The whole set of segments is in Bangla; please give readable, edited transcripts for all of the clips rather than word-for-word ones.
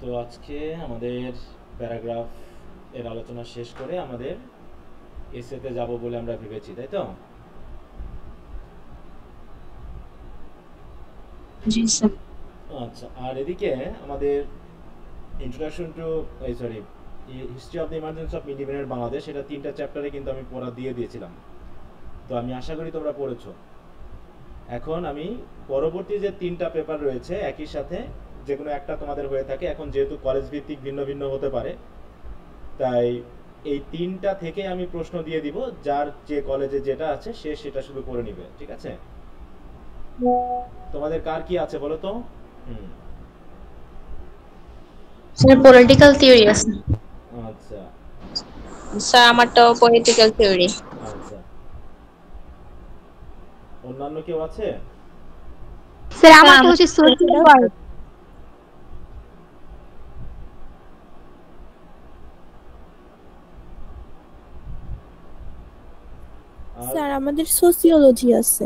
তো আজকে আমাদের প্যারাগ্রাফ এর আলোচনা শেষ করে আমাদের এসেতে যাব বলে আমরা ভেবেছি, তাই তো? জি স্যার। আচ্ছা, আর এদিকে আমাদের introduction to sorry history of the emergence of independent Bangladesh, এটা 3টা চ্যাপ্টারে কিন্তু আমি পড়া দিয়ে দিয়েছিলাম। তো আমি আশা করি তোমরা পড়েছো। এখন আমি পরবর্তী যে 3টা পেপার রয়েছে একই সাথে যে কোনো একটা তোমাদের হয়ে থাকে, এখন যেহেতু কলেজ ভিত্তিক ভিন্ন ভিন্ন হতে পারে, তাই এই 3টা থেকে আমি প্রশ্ন দিয়ে দিব, যার যে কলেজে যেটা আছে সে সেটা শুধু করে নিবে, ঠিক আছে? তোমাদের কার কি আছে বলো তো? হুম। স্যার পলিটিক্যাল থিওরি আছে। আচ্ছা। স্যার আমারটাও পলিটিক্যাল থিওরি। আচ্ছা, অন্যান্য কেউ আছে? স্যার স্যার আমারটা আমার হচ্ছে সোশ্যাল ওয়ার্ক। আর স্যার আমাদের সোসিওলজি আছে।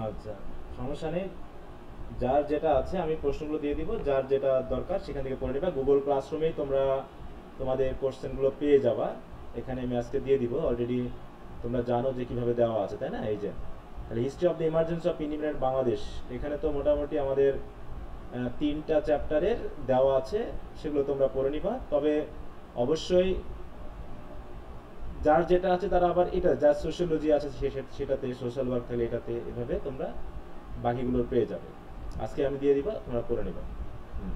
আচ্ছা, সমস্যা নেই। যার যেটা আছে আমি প্রশ্নগুলো দিয়ে দিব, যার যেটা দরকার সেখান থেকে পড়ে নেবা। গুগল ক্লাসরুমেই তোমরা তোমাদের কোশ্চেনগুলো পেয়ে যাবা। এখানে আমি আজকে দিয়ে দিব, অলরেডি তোমরা জানো যে কিভাবে দেওয়া আছে, তাই না? এই যে তাহলে history of the emergence of independent Bangladesh, এখানে তো মোটামুটি আমাদের 3টা চ্যাপ্টারের দেওয়া আছে, সেগুলো তোমরা পড়ে নিবা। তবে অবশ্যই যার যেটা আছে তারা আবার এটা, যার সোশ্যোলজি আছে সেটাতে, সোশ্যাল ওয়ার্ক থাকলে এটাতে, এভাবে তোমরা বাকিগুলো পেয়ে যাবে। আজকে আমি দিয়ে দিবা, তোমরা পড়ে নিবা। হুম।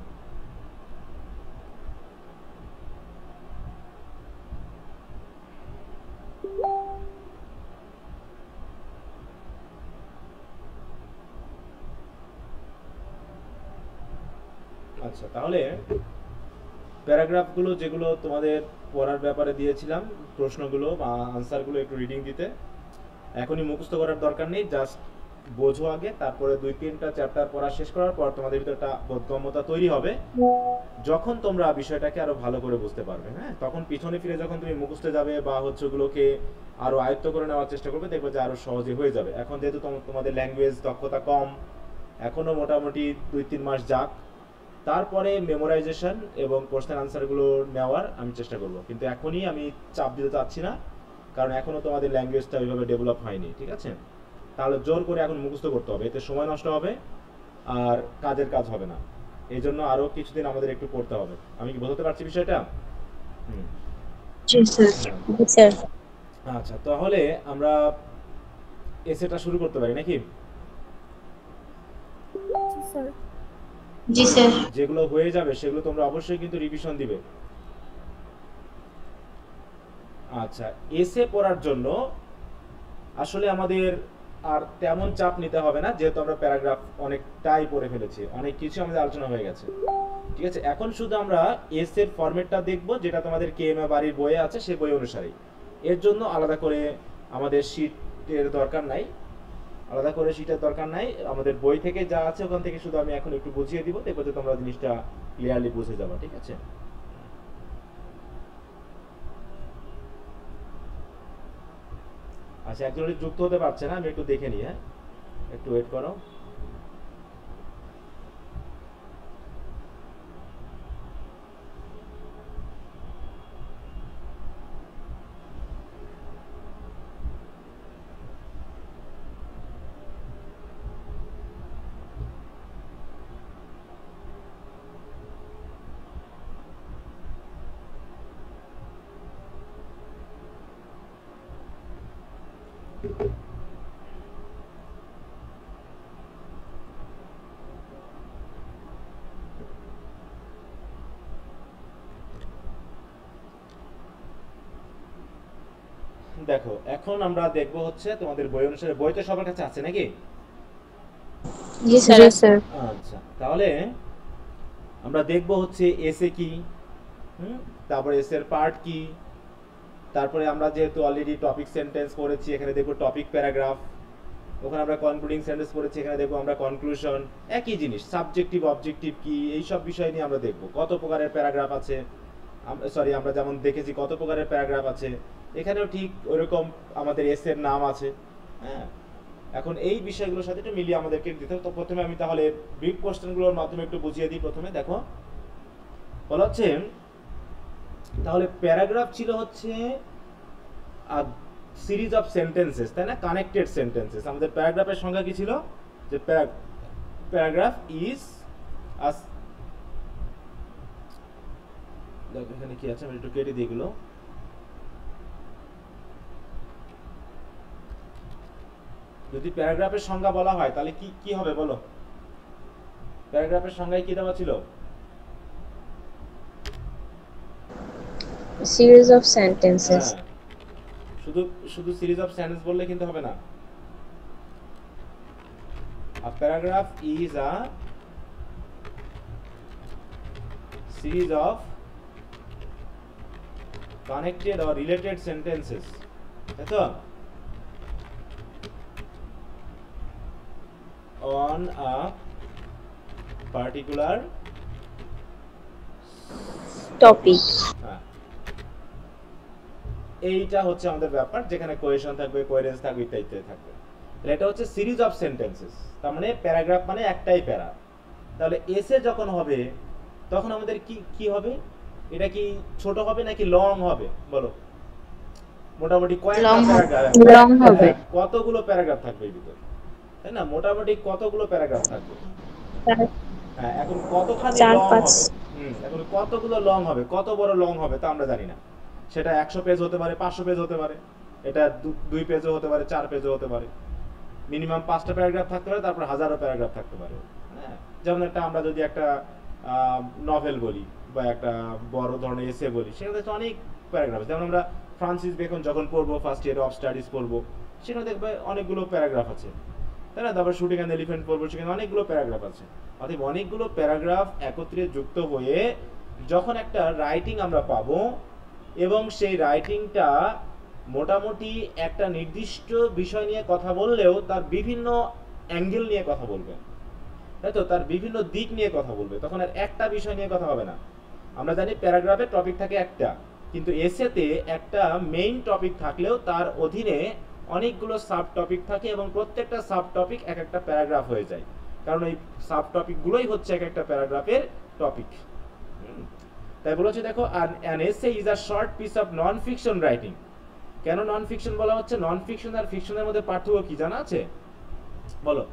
আচ্ছা, তাহলে প্যারাগ্রাফগুলো যেগুলো তোমাদের পড়ার ব্যাপারে দিয়েছিলাম, প্রশ্নগুলো বা আনসারগুলো একটু রিডিং দিতে, এখনই মুখস্থ করার দরকার নেই, জাস্ট বোঝো আগে, তারপরে 2-3টা চ্যাপ্টার পড়া শেষ করার পর তোমাদের ভিতরে একটা বোধগম্যতা তৈরি হবে। যখন তোমরা বিষয়টাকে আরো ভালো করে বুঝতে পারবে, হ্যাঁ, তখন পিছনে ফিরে যখন তুমি মুখস্থে যাবে বা হচ্ছে ওগুলোকে আরো আয়ত্ত করে নেওয়ার চেষ্টা করবে, দেখবে যে আরো সহজে হয়ে যাবে। এখন যেহেতু তোমাদের ল্যাঙ্গুয়েজ দক্ষতা কম, এখনো মোটামুটি 2-3 মাস যাক, তারপরে মেমোরাইজেশন এবং কোশ্চেন আনসারগুলো নেওয়ার আমি চেষ্টা করব, কিন্তু এখনই আমি চাপ দিতে চাচ্ছি না, কারণ এখনো তোমাদের ল্যাঙ্গুয়েজটা ওইভাবে ডেভেলপ হয়নি, ঠিক আছে? তাহলে জোর করে এখন মুখস্থ করতে হবে, এতে সময় নষ্ট হবে আর কাজের কাজ হবে না। এই জন্য আরো কিছুদিন আমাদের একটু পড়তে হবে। আমি কি বোঝাতে পারছি বিষয়টা? হুম। জি স্যার। হ্যাঁ। জি স্যার। আচ্ছা, তাহলে আমরা এসেটা শুরু করতে পারি নাকি? জি স্যার। জি স্যার। যেগুলো হয়ে যাবে সেগুলো তোমরা অবশ্যই কিন্তু রিভিশন দিবে। আচ্ছা, এসে পড়ার জন্য আসলে আমাদের আর তেমন চাপ নিতে হবে না, যেহেতু আমরা প্যারাগ্রাফ অনেকটাই পড়ে ফেলেছি, অনেক কিছু আমাদের আলোচনা হয়ে গেছে, ঠিক আছে? এখন শুধু আমরা এস এর ফরম্যাটটা দেখব, যেটা তোমাদের কে এম এ বাড়ির বইয়ে আছে সেই বই অনুসারেই। এর জন্য আলাদা করে আমাদের শীটের দরকার নাই, আলাদা করে শীটের দরকার নাই, আমাদের বই থেকে যা আছে ওখান থেকে শুধু আমি এখন একটু বুঝিয়ে দিব, দেখবো যে তোমরা জিনিসটা ক্লিয়ারলি বুঝে যাবে, ঠিক আছে? আচ্ছা, একজন যুক্ত হতে পারছে না, আমি একটু দেখে নিই, হ্যাঁ, একটু ওয়েট করো। দেখো, এখন আমরা দেখবো হচ্ছে তোমাদের বই অনুসারে, বই তো সবার কাছে আছে নাকি? জি স্যার। জি স্যার। আচ্ছা, তাহলে আমরা দেখবো হচ্ছে এসে কি, হুম, তারপরে এস এর পার্ট কি, তারপরে আমরা যেহেতু অলরেডি টপিক সেন্টেন্স পড়েছি, এখানে দেখবো টপিক প্যারাগ্রাফ, ওখানে আমরা কনক্লুডিং সেন্টেন্স পড়েছি, এখানে দেখবো আমরা কনক্লুশন। একই জিনিস, সাবজেক্টিভ অবজেক্টিভ কি, এই সব বিষয় নিয়ে আমরা দেখবো কত প্রকারের প্যারাগ্রাফ আছে। সরি, আমরা যেমন দেখেছি কত প্রকারের প্যারাগ্রাফ আছে, এখানেও ঠিক ওরকম আমাদের এস এর নাম আছে, হ্যাঁ। এখন এই বিষয়গুলোর সাথে একটু মিলিয়ে আমাদেরকে দিতে হবে। তো প্রথমে আমি তাহলে ব্রিফ কোশ্চেনগুলোর মাধ্যমে একটু বুঝিয়ে দিই। প্রথমে দেখো, বলা হচ্ছে তাহলে প্যারাগ্রাফ ছিল হচ্ছে সিরিজ অফ সেন্টেন্সেস, তাই না, কানেক্টেড সেন্টেন্সেস। আমাদের প্যারাগ্রাফের সংজ্ঞা কি ছিল, যে প্যারাগ্রাফ ইজ এখানে কি আছে আমি একটু কেটে দিয়ে গেল। যদি প্যারাগ্রাফের সংজ্ঞা বলা হয় তাহলে কি কি হবে বলো? প্যারাগ্রাফের সংজ্ঞায় কি দেওয়া ছিল? series of sentences. হ্যাঁ, শুধু শুধু সিরিজ অফ সেন্টেন্স বললে কিন্তু হবে না। A paragraph is a series of connected or related sentences, তাই তো, on a particular Topic. হ্যাঁ, এইটা হচ্ছে আমাদের ব্যাপার, যেখানে কোহেশন থাকবে, কোহেরেন্স থাকবে, ইত্যাদি থাকবে। তাহলে এটা হচ্ছে সিরিজ অফ সেন্টেন্সেস, তার মানে প্যারাগ্রাফ মানে একটাই প্যারা। তাহলে এসে যখন হবে তখন আমাদের কি কি হবে? এটা কি ছোট হবে নাকি লং হবে বলো? মোটামুটি কয়েকটা Long হবে। প্যারাগ্রাফ, Long হবে। কতগুলো প্যারাগ্রাফ থাকবে এর ভিতর, তাই না? মোটামুটি কতগুলো প্যারাগ্রাফ থাকবে? হ্যাঁ, এখন কতখানি চার, লং পাঁচ। হবে? এখন কতগুলো লং হবে, কত বড় লং হবে তা আমরা জানি না। সেটা 100 পেজ হতে পারে, 500 পেজ হতে পারে, এটা 2 পেজও হতে পারে, 4 পেজও হতে পারে, মিনিমাম 5টা প্যারাগ্রাফ থাকতে পারে, তারপর হাজারো প্যারাগ্রাফ থাকতে পারে। হ্যাঁ, যেমন একটা আমরা যদি একটা নভেল বলি বা একটা বড় ধরনের এসে বলি, সেখানে তো অনেক প্যারাগ্রাফ আছে। যেমন আমরা ফ্রান্সিস বেকন যখন পড়বো, ফার্স্ট ইয়ার অফ স্টাডিজ পড়বো, সেখানে দেখবে অনেকগুলো প্যারাগ্রাফ আছে, তাই না? তারপর শুটিং অ্যান্ড এলিফ্যান্ট পড়বো, সেখানে অনেকগুলো প্যারাগ্রাফ আছে। অর্থাৎ অনেকগুলো প্যারাগ্রাফ একত্রে যুক্ত হয়ে যখন একটা রাইটিং আমরা পাবো, এবং সেই রাইটিংটা মোটামুটি একটা নির্দিষ্ট বিষয় নিয়ে কথা বললেও তার বিভিন্ন অ্যাঙ্গেল নিয়ে কথা বলবে, তাই তো, তার বিভিন্ন দিক নিয়ে কথা বলবে, তখন আর একটা বিষয় নিয়ে কথা হবে না। আমরা জানি প্যারাগ্রাফের টপিক থাকে একটা, কিন্তু এসেতে একটা মেইন টপিক থাকলেও তার অধীনে অনেকগুলো সাব টপিক থাকে, এবং প্রত্যেকটা সাব টপিক এক একটা প্যারাগ্রাফ হয়ে যায়, কারণ এই সাব টপিকগুলোই হচ্ছে এক একটা প্যারাগ্রাফের টপিক। তাই বলেছে দেখো, an essay is a short piece of non fiction writing। কেন নন ফিকশন বলা হচ্ছে? নন ফিকশন আর ফিকশনের মধ্যে পার্থক্য কি জানা আছে বলো?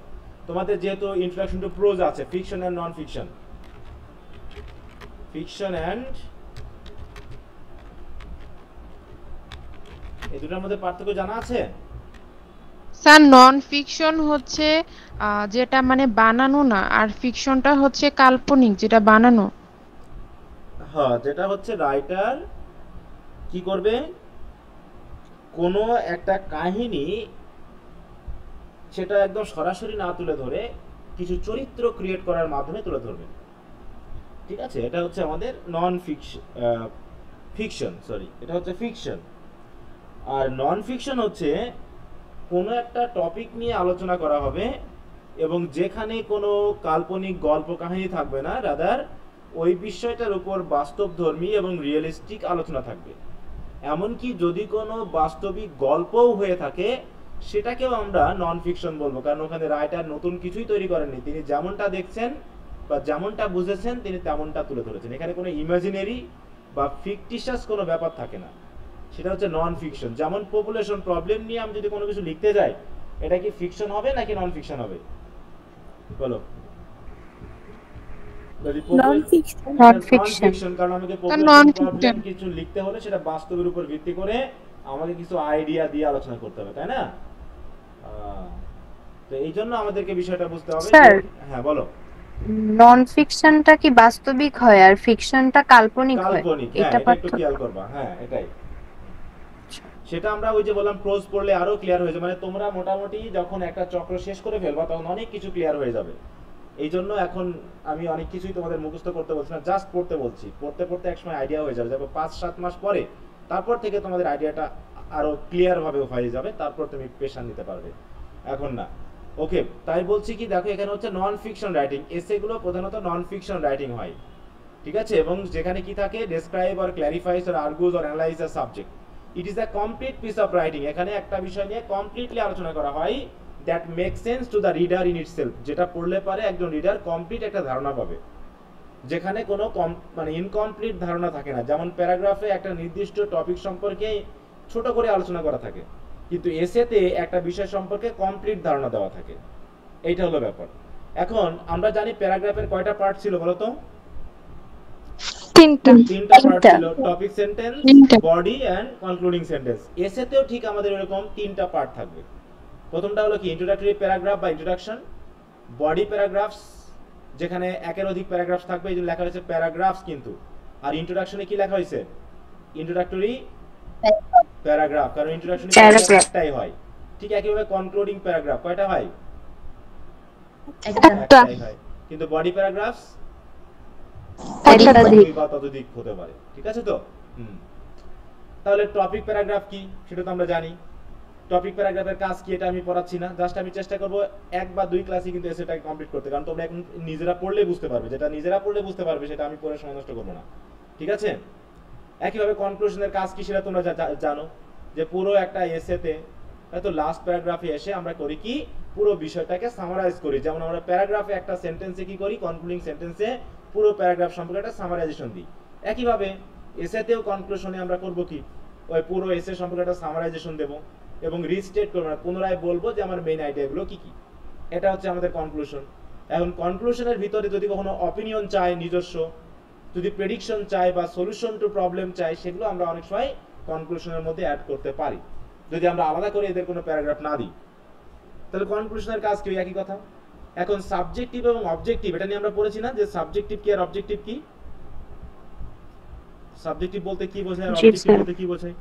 তোমাদের যেহেতু ইন্ট্রোডাকশন টু প্রোজ আছে, fiction and non fiction, fiction and, এই দুটোর মধ্যে পার্থক্য জানা আছে? স্যার নন ফিকশন হচ্ছে যেটা মানে বানানো না, আর ফিকশনটা হচ্ছে কাল্পনিক, যেটা বানানো। হ্যাঁ, যেটা হচ্ছে রাইটার কি করবে, কোনো একটা কাহিনী সেটা একদম সরাসরি না তুলে ধরে কিছু চরিত্র ক্রিয়েট করার মাধ্যমে তুলে ধরবে, ঠিক আছে? এটা হচ্ছে আমাদের নন ফিকশন, সরি, এটা হচ্ছে ফিকশন। আর নন ফিকশন হচ্ছে কোনো একটা টপিক নিয়ে আলোচনা করা হবে, এবং যেখানে কোনো কাল্পনিক গল্প কাহিনী থাকবে না, রাদার ওই বিষয়টার উপর বাস্তবধর্মী এবং রিয়েলিস্টিক আলোচনা থাকবে। এমনকি যদি কোনো বাস্তবিক গল্পও হয়ে থাকে, সেটাকেও আমরা নন ফিকশন বলবো, কারণ ওখানে রাইটার নতুন কিছুই তৈরি করেননি, তিনি যেমনটা দেখছেন বা যেমনটা বুঝেছেন তিনি তেমনটা তুলে ধরেছেন। এখানে কোনো ইমাজিনারি বা ফিকটিশাস কোনো ব্যাপার থাকে না, সেটা হচ্ছে নন ফিকশন। যেমন পপুলেশন প্রবলেম নিয়ে আমি যদি কোনো কিছু লিখতে যাই, এটা কি ফিকশন হবে নাকি নন ফিকশন হবে বলো? Non-fiction. Not fiction. কারণ আমাকে non-fiction। প্রবলেম কিছু লিখতে হলে সেটা বাস্তবের উপর ভিত্তি করে আমাকে কিছু আইডিয়া দিয়ে আলোচনা করতে হবে, তাই না? তো এই জন্য আমাদেরকে বিষয়টা বুঝতে হবে। স্যার, হ্যাঁ বলো। নন ফিকশনটা কি বাস্তবিক হয় আর ফিকশনটা কাল্পনিক হয়? কাল্পনিক, হ্যাঁ, এটা এটা একটু খেয়াল করবা। হ্যাঁ, এটাই, সেটা আমরা ওই যে বললাম প্রোজ পড়লে আরো ক্লিয়ার হয়ে যাবে। মানে তোমরা মোটামুটি যখন একটা চক্র শেষ করে ফেলবা তখন অনেক কিছু ক্লিয়ার হয়ে যাবে। এই জন্য এখন আমি অনেক কিছুই তোমাদের মুখস্থ করতে বলছি না, জাস্ট পড়তে বলছি। পড়তে পড়তে একসময় আইডিয়া হয়ে যাবে, যাবে 5-7 মাস পরে, তারপর থেকে তোমাদের আইডিয়াটা আরো ক্লিয়ার ভাবে হয়ে যাবে, তারপর তুমি প্রেশার নিতে পারবে, এখন না। ওকে, তাই বলছি কি, দেখো এখানে হচ্ছে নন ফিকশন রাইটিং, এসে গুলো প্রধানত নন ফিকশন রাইটিং হয়, ঠিক আছে? এবং যেখানে কি থাকে, describe or clarifies or argues or analyze a subject, it is a complete piece of writing. এখানে একটা বিষয় নিয়ে কমপ্লিটলি আলোচনা করা হয়, that make sense to the reader in itself, যেটা পড়লে পারে একজন রিডার কমপ্লিট একটা ধারণা পাবে। যেখানে কোনো মানে ইনকমপ্লিট ধারণা থাকে না। যেমন প্যারাগ্রাফে একটা নির্দিষ্ট টপিক সম্পর্কে ছোট করে আলোচনা করা থাকে, কিন্তু এসেতে একটা বিষয় সম্পর্কে কমপ্লিট ধারণা দেওয়া থাকে। এইটা হলো ব্যাপার। এখন আমরা জানি প্যারাগ্রাফের কয়টা পার্ট ছিল বলতো? তিনটা। তিনটা পার্ট ছিল, topic sentence, body and concluding sentence. এসেতেও ঠিক আমাদের এরকম তিনটা পার্ট থাকবে। প্রথমটা হলো কি ইন্ট্রোডাক্টরি প্যারাগ্রাফ বা ইন্ট্রোডাকশন, বডি প্যারাগ্রাফস যেখানে একের অধিক প্যারাগ্রাফ থাকবে, এই জন্য লেখা হয়েছে প্যারাগ্রাফস কিন্তু। আর ইন্ট্রোডাকশনে কি লেখা হয়েছে? ইন্ট্রোডাক্টরি প্যারাগ্রাফ, কারণ ইন্ট্রোডাকশনে প্যারাগ্রাফ একটাই হয়। ঠিক একইভাবে কনক্লুডিং প্যারাগ্রাফ কয়টা হয়? একটাই হয়। কিন্তু বডি প্যারাগ্রাফস দুই বা ততোধিক হতে পারে। ঠিক আছে তো? তাহলে টপিক প্যারাগ্রাফ কি সেটা তো আমরা জানি। টপিক প্যারাগ্রাফের কাজ কি এটা আমি পড়াচ্ছি না, জাস্ট আমি চেষ্টা করব এক বা দুই ক্লাসে কিন্তু এসেটাকে কমপ্লিট করতে, কারণ তোমরা এখন নিজেরা পড়লে বুঝতে পারবে, যেটা নিজেরা পড়লে বুঝতে পারবে সেটা আমি পড়ে সময় নষ্ট করব না। ঠিক আছে? একইভাবে কনক্লুশনের কাজ কি সেটা তোমরা জানো, যে পুরো একটা এসেতে হয়তো লাস্ট প্যারাগ্রাফে এসে আমরা করি কি পুরো বিষয়টাকে সামারাইজ করি। যেমন আমরা প্যারাগ্রাফে একটা সেন্টেন্সে কি করি, কনক্লুডিং সেন্টেন্সে পুরো প্যারাগ্রাফ সম্পর্কে একটা সামারাইজেশন দিই। একইভাবে এসেতেও কনক্লুশনে আমরা করব কি ওই পুরো এসে সম্পর্কে একটা সামারাইজেশন দেব এবং রিস্টেট করব, পুনরায় বলবো যে আমার মেইন আইডিয়াগুলো কি কি। এটা হচ্ছে আমাদের কনক্লুশন। এখন কনক্লুশনের ভিতরে যদি কখনো অপিনিয়ন চাই নিজস্ব, যদি প্রেডিকশন চাই বা সলিউশন টু প্রবলেম চাই, সেগুলো আমরা অনেক সময় কনক্লুশনের মধ্যে অ্যাড করতে পারি যদি আমরা আলাদা করে এদের কোনো প্যারাগ্রাফ না দিই। তাহলে কনক্লুশনের কাজ কি? একই কথা। এখন সাবজেক্টিভ এবং অবজেক্টিভ এটা নিয়ে আমরা পড়েছি না, যে সাবজেক্টিভ কি আর অবজেক্টিভ কি। সাবজেক্টিভ বলতে কি বোঝায় আর অবজেক্টিভ বলতে কি বোঝায়?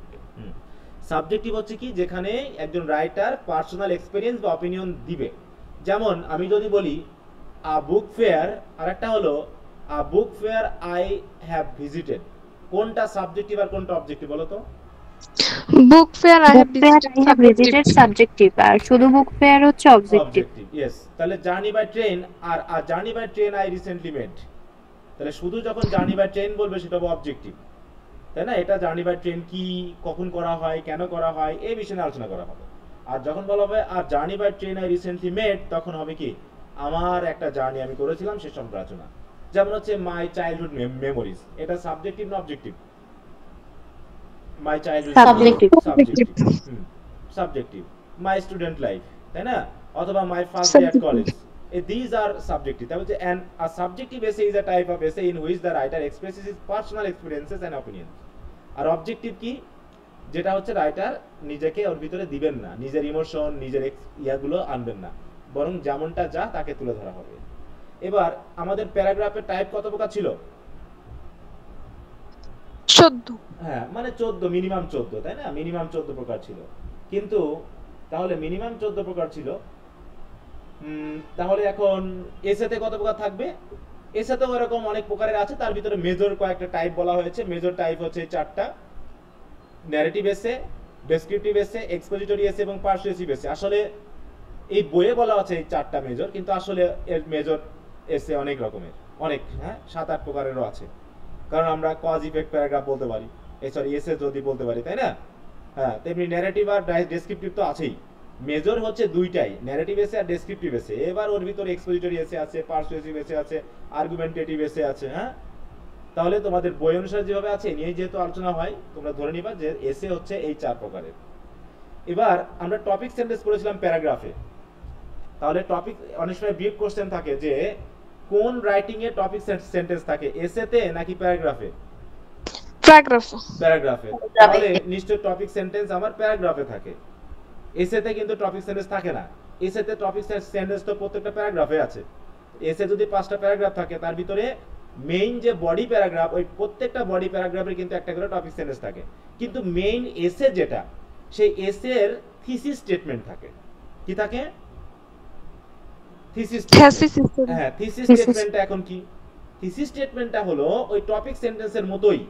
সাবজেক্টিভ হচ্ছে কি যেখানে একজন রাইটার পার্সোনাল এক্সপেরিয়েন্স বা অপিনিয়ন দিবে। যেমন আমি যদি বলি আ বুক ফেয়ার, আর একটা হলো a book fair I have visited, কোনটা সাবজেক্টিভ আর কোনটা অবজেক্টিভ বলো তো? Book fair I have visited subjective আর শুধু বুক ফেয়ার হচ্ছে অবজেক্টিভ। ইয়েস। তাহলে জার্নি বাই ট্রেন আর journey by train I recently made, তাহলে শুধু যখন জার্নি বাই ট্রেন বলবে সেটা হবে অবজেক্টিভ, তাই না? এটা জার্নি বাই ট্রেন কি, কখন করা হয়, কেন করা হয়, এই বিষয়ে আলোচনা করা হবে। আর যখন বলা হবে আর journey by train I recently made, তখন হবে কি আমার একটা জার্নি আমি করেছিলাম সে সম্পর্কে আলোচনা। যেমন হচ্ছে মাই চাইল্ডহুড মেমোরিজ, এটা সাবজেক্টিভ না objective? My childhood subjective. My student life, তাই না? অথবা my first day Ed college, these are subjective. And a subjective essay is a type of essay in which the writer expresses his personal experiences and opinions. আর অবজেক্টিভ কি? যেটা হচ্ছে রাইটার নিজেকে ওর ভিতরে দিবেন না, নিজের ইমোশন নিজের ইয়াগুলো আনবেন না, বরং যেমনটা যা তাকে তুলে ধরা হবে। এবার আমাদের প্যারাগ্রাফের টাইপ কত প্রকার ছিল? 14। হ্যাঁ, মানে 14, মিনিমাম 14, তাই না? মিনিমাম 14 প্রকার ছিল। কিন্তু তাহলে মিনিমাম 14 প্রকার ছিল, তাহলে এখন এসেতে কত প্রকার থাকবে? এসেতেও এরকম অনেক প্রকারের আছে, তার ভিতরে মেজর কয়েকটা টাইপ বলা হয়েছে। মেজর টাইপ হচ্ছে চারটা: ন্যারেটিভ এসে, ডেসক্রিপটিভ এসে, এক্সপোজিটরি এসে এবং পারসুয়েসিভ এসে। আসলে এই বইয়ে বলা আছে এই চারটা মেজর, কিন্তু আসলে এর মেজর এসে অনেক রকমের, অনেক 7-8 প্রকারেরও আছে। কারণ আমরা কজ ইফেক্ট প্যারাগ্রাফ বলতে পারি, এসে যদি বলতে পারি, তাই না? হ্যাঁ, তেমনি ন্যারেটিভ আর ডেসক্রিপটিভ তো আছেই। মেজর হচ্ছে দুইটাই, ন্যারেটিভ এসে আর ডেসক্রিপটিভ এসে। এবার ওর ভিতরে এক্সপোজিটরি এসে আছে, পারসুয়েসিভ এসে আছে, আর্গুমেন্টেটিভ এসে আছে। হ্যাঁ, তাহলে তোমাদের বই অনুসারে যেভাবে আছে নিয়ে যেহেতু আলোচনা হয়, তোমরা ধরে নিবা যে এসে হচ্ছে এই 4 প্রকারের। এবার আমরা টপিক সেন্টেন্স করেছিলাম প্যারাগ্রাফে। তাহলে টপিক অনেক সময় ব্রিফ কোশ্চেন থাকে যে কোন রাইটিং এ টপিক সেন্টেন্স থাকে, এসেতে নাকি প্যারাগ্রাফে? প্যারাগ্রাফে। তাহলে নিশ্চয় টপিক সেন্টেন্স আমার প্যারাগ্রাফে থাকে, এসেতে কিন্তু টপিক সেন্টেন্স থাকে না। এসেতে টপিক সেন্টেন্স তো প্রত্যেকটা প্যারাগ্রাফে আছে। এসে যদি 5টা প্যারাগ্রাফ থাকে, তার ভিতরে মেইন যে বডি প্যারাগ্রাফ, ওই প্রত্যেকটা বডি প্যারাগ্রাফের কিন্তু একটা করে টপিক সেন্টেন্স থাকে। কিন্তু মেইন এসে যেটা, সেই এসের থিসিস স্টেটমেন্ট থাকে। কি থাকে? থিসিস। হ্যাঁ, থিসিস স্টেটমেন্টটা এখন কি? থিসিস স্টেটমেন্টটা হলো ওই টপিক সেন্টেন্সের মতোই,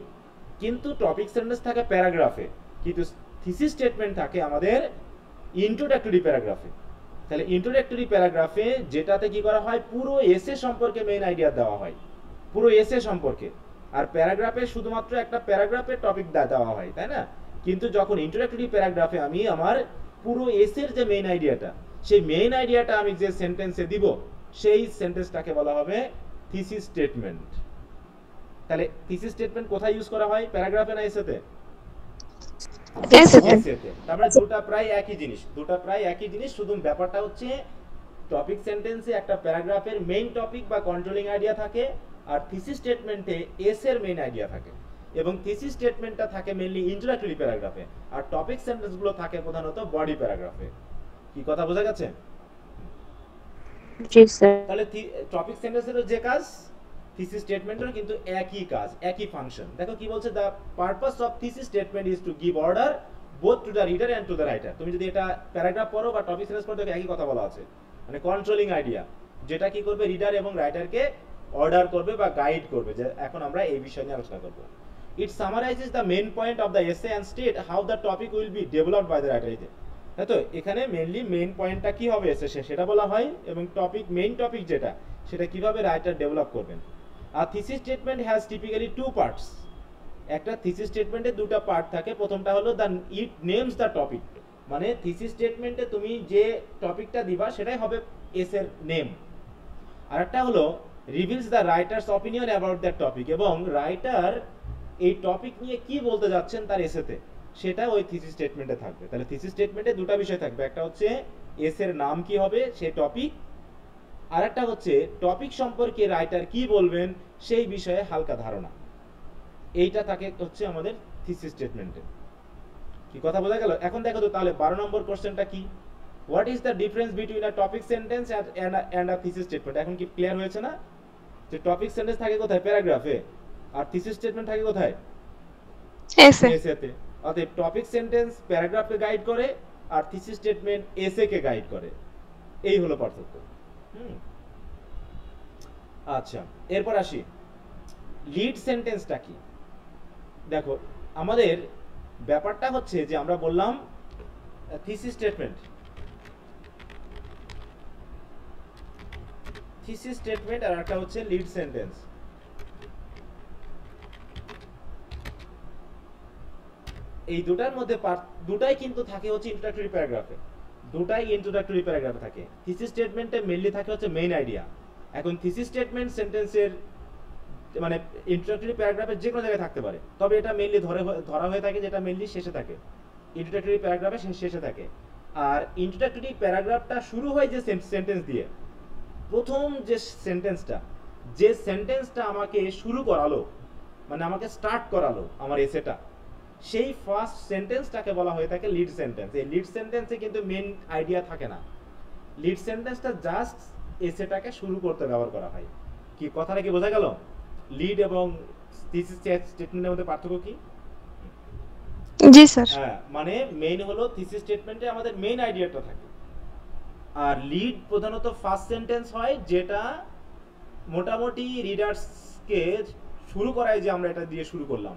কিন্তু টপিক সেন্টেন্স থাকে প্যারাগ্রাফে, কিন্তু থিসিস স্টেটমেন্ট থাকে আমাদের ইন্ট্রোডাক্টরি প্যারাগ্রাফে। তাহলে ইন্ট্রোডাক্টরি প্যারাগ্রাফে যেটাতে কি করা হয়, পুরো এসে সম্পর্কে মেইন আইডিয়া দেওয়া হয়, পুরো এসে সম্পর্কে। আর প্যারাগ্রাফে শুধুমাত্র একটা প্যারাগ্রাফের টপিক দেওয়া হয়, তাই না? কিন্তু যখন ইন্ট্রোডাক্টরি প্যারাগ্রাফে আমি আমার পুরো এসের যে মেইন আইডিয়াটা, সেই মেইন আইডিয়াটা আমি যে সেন্টেন্সে দিব, সেই সেন্টেন্সটাকে বলা হবে থিসিস স্টেটমেন্ট। তাহলে থিসিস স্টেটমেন্ট কোথায় ইউজ করা হয়, প্যারাগ্রাফে না এসেতে? এসেতে। এসেতে। তারপরে দুটো প্রায় একই জিনিস, শুধু ব্যাপারটা হচ্ছে টপিক সেন্টেন্সে একটা প্যারাগ্রাফের মেইন টপিক বা কন্ট্রোলিং আইডিয়া থাকে, আর থিসিস স্টেটমেন্টে এস এর মেইন আইডিয়া থাকে, এবং থিসিস স্টেটমেন্টটা থাকে মেইনলি ইন্ট্রোডাক্টরি প্যারাগ্রাফে, আর টপিক সেন্টেন্সগুলো থাকে প্রধানত বডি প্যারাগ্রাফে। কি কথা বোঝা গেছে? জি স্যার। তাহলে টপিক সেন্টেন্সেরও যে কাজ, থিসিস স্টেটমেন্টেরও কিন্তু একই কাজ, একই ফাংশন। দেখো কি বলছে, the purpose of thesis statement is to give order both to the reader and to the writer. তুমি যদি এটা প্যারাগ্রাফ পড়ো বা টপিক সেন্টেন্স পড়ো, দেখো একই কথা বলা আছে, মানে কন্ট্রোলিং আইডিয়া, যেটা কি করবে, রিডার এবং রাইটারকে অর্ডার করবে বা গাইড করবে। যে এখন আমরা এই বিষয় নিয়ে আলোচনা করব। It summarizes the main point of the essay and state how the topic will be developed by the writer. তাই তো, এখানে মেইনলি মেইন পয়েন্টটা কি হবে এসে সেটা বলা হয়, এবং টপিক, মেইন টপিক যেটা, সেটা কিভাবে রাইটার ডেভেলপ করবেন। আর thesis statement has typically two parts. একটা থিসিস স্টেটমেন্টে দুটো পার্ট থাকে। প্রথমটা হলো the it names the topic, মানে থিসিস স্টেটমেন্টে তুমি যে টপিকটা দিবা সেটাই হবে এস এর নেম। আর একটা হলো reveals the writer's opinion about that topic, এবং রাইটার এই টপিক নিয়ে কি বলতে যাচ্ছেন তার এসেতে, সেটা ওই থিসিস স্টেটমেন্টে থাকবে। তাহলে থিসিস স্টেটমেন্টে দুটো বিষয় থাকবে, একটা হচ্ছে এস এর নাম কি হবে, সেই টপিক, আর একটা হচ্ছে টপিক সম্পর্কে রাইটার কি বলবেন সেই বিষয়ে হালকা ধারণা। এইটা থাকে হচ্ছে আমাদের থিসিস স্টেটমেন্টে। কি কথা বোঝা গেল? এখন দেখো তো তাহলে 12 নম্বর কোশ্চেনটা কি, what is the difference between a topic sentence and a thesis statement. এখন কি ক্লিয়ার হয়েছে না, যে টপিক সেন্টেন্স থাকে কোথায়, প্যারাগ্রাফে, আর থিসিস স্টেটমেন্ট থাকে কোথায়, এসেতে। অতএব টপিক সেন্টেন্স প্যারাগ্রাফকে গাইড করে, আর থিসিস স্টেটমেন্ট এসে কে গাইড করে। এই হলো পার্থক্য। আচ্ছা, এরপর আসি লিড সেন্টেন্সটা কি। দেখো আমাদের ব্যাপারটা হচ্ছে যে আমরা বললাম থিসিস স্টেটমেন্ট, আর একটা হচ্ছে লিড সেন্টেন্স। এই দুটার মধ্যে দুটাই কিন্তু থাকে হচ্ছে ইন্ট্রোডাক্টরি প্যারাগ্রাফে, থাকে। থিসিস স্টেটমেন্টে মেইনলি থাকে হচ্ছে মেইন আইডিয়া। এখন থিসিস স্টেটমেন্ট সেন্টেন্সের মানে ইন্ট্রোডাক্টরি প্যারাগ্রাফের যে কোনো জায়গায় থাকতে পারে, তবে এটা মেইনলি ধরা হয়ে থাকে যেটা মেইনলি শেষে থাকে, ইন্ট্রোডাক্টরি প্যারাগ্রাফে শেষে থাকে। আর ইন্ট্রোডাক্টরি প্যারাগ্রাফটা শুরু হয় যে সেন্টেন্স দিয়ে, প্রথম যে সেন্টেন্সটা আমাকে শুরু করালো, মানে আমাকে স্টার্ট করালো আমার এসেটা, সেই ফার্স্ট সেন্টেন্সটাকে বলা হয়ে থাকে লিড সেন্টেন্স। এই লিড সেন্টেন্সে কিন্তু মেইন আইডিয়া থাকে না, লিড সেন্টেন্সটা জাস্ট এসেটাকে শুরু করতে ব্যবহার করা হয়। কি কথাটা কি বোঝা গেল? লিড এবং থিসিস স্টেটমেন্টের মধ্যে পার্থক্য কি? জি স্যার। হ্যাঁ, মানে মেইন হলো থিসিস স্টেটমেন্টে আমাদের মেইন আইডিয়াটা থাকে, আর লিড প্রধানত ফার্স্ট সেন্টেন্স হয়, যেটা মোটামুটি রিডার্সকে শুরু করায়, যে আমরা এটা দিয়ে শুরু করলাম,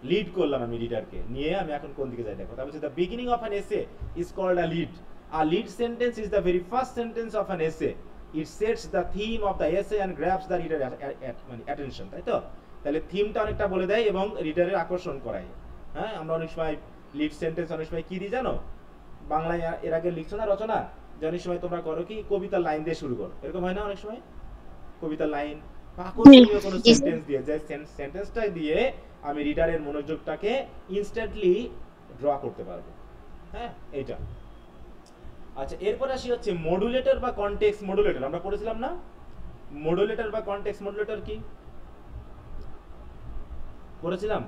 লিড করলাম আমি রিডারকে নিয়ে, আমি এখন কোন দিকে যাই দেখো। তারপর the beginning of an essay is called a lead. A lead sentence is the very first sentence of an essay. It sets the theme of the essay and grabs the reader মানে অ্যাটেনশন। তাই তো? তাহলে থিমটা অনেকটা বলে দেয় এবং রিডারের আকর্ষণ করায়। হ্যাঁ, আমরা অনেক সময় লিড সেন্টেন্স অনেক সময় কি দিই জানো, বাংলায় এর আগে লিখছো না রচনা, যে অনেক সময় তোমরা করো কি কবিতার লাইন দিয়ে শুরু করো, এরকম হয় না অনেক সময়, কবিতার লাইন বা আকর্ষণীয় কোনো সেন্টেন্স দিয়ে, যে সেন্টেন্সটা দিয়ে আমি রিডারের মনোযোগটাকে ইনস্ট্যান্টলি ড্র করতে পারবো। হ্যাঁ, এইটা। আচ্ছা, এরপর আসি হচ্ছে মডুলেটর বা কনটেক্সট মডুলেটর। আমরা পড়েছিলাম না মডুলেটর বা কনটেক্সট মডুলেটর কি, পড়েছিলাম?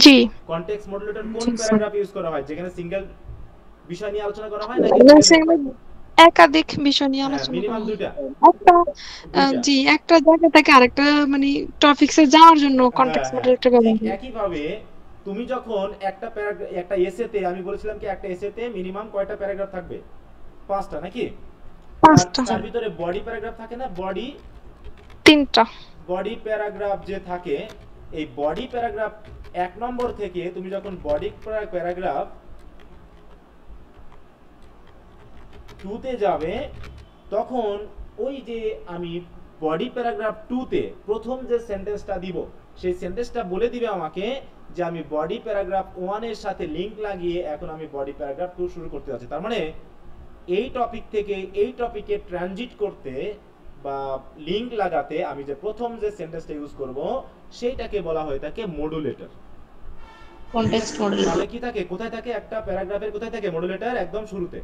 জি। কনটেক্সট মডুলেটর কোন প্যারাগ্রাফ ইউজ করা হয়, যেখানে সিঙ্গেল বিষয় নিয়ে আলোচনা করা হয়, নাকি একাধিক বিষয় নিয়ে আলোচনা মিনিমাম করা দুইটা? একটা জি, একটা জায়গা থেকে আরেকটা মানে টপিকসে যাওয়ার জন্য কনটেক্সট মডুলেটর ব্যবহার করি। একই ভাবে তুমি যখন একটা এসেতে, আমি বলেছিলাম কি একটা এসেতে মিনিমাম কয়টা প্যারাগ্রাফ থাকবে? 5টা, নাকি? 5টা। তার ভিতরে বডি প্যারাগ্রাফ থাকে না, বডি 3টা। বডি প্যারাগ্রাফ যে থাকে, এই বডি প্যারাগ্রাফ 1 নম্বর থেকে তুমি যখন বডি প্যারাগ্রাফ 2 তে যাবে, তখন ওই যে আমি বডি প্যারাগ্রাফ 2 তে প্রথম যে সেন্টেন্সটা দিব, সেই সেন্টেন্সটা বলে দিবে আমাকে যে আমি বডি প্যারাগ্রাফ 1 এর সাথে লিংক লাগিয়ে এখন আমি বডি প্যারাগ্রাফ 2 শুরু করতে যাচ্ছি। তার মানে এই টপিক থেকে এই টপিকে ট্রানজিট করতে বা লিংক লাগাতে আমি যে প্রথম যে সেন্টেন্সটা ইউজ করব সেইটাকে বলা হয় থাকে মডুলেটর। Context model. তাহলে কি থাকে, কোথায় থাকে, একটা প্যারাগ্রাফের কোথায় থাকে মডুলেটর? একদম শুরুতে।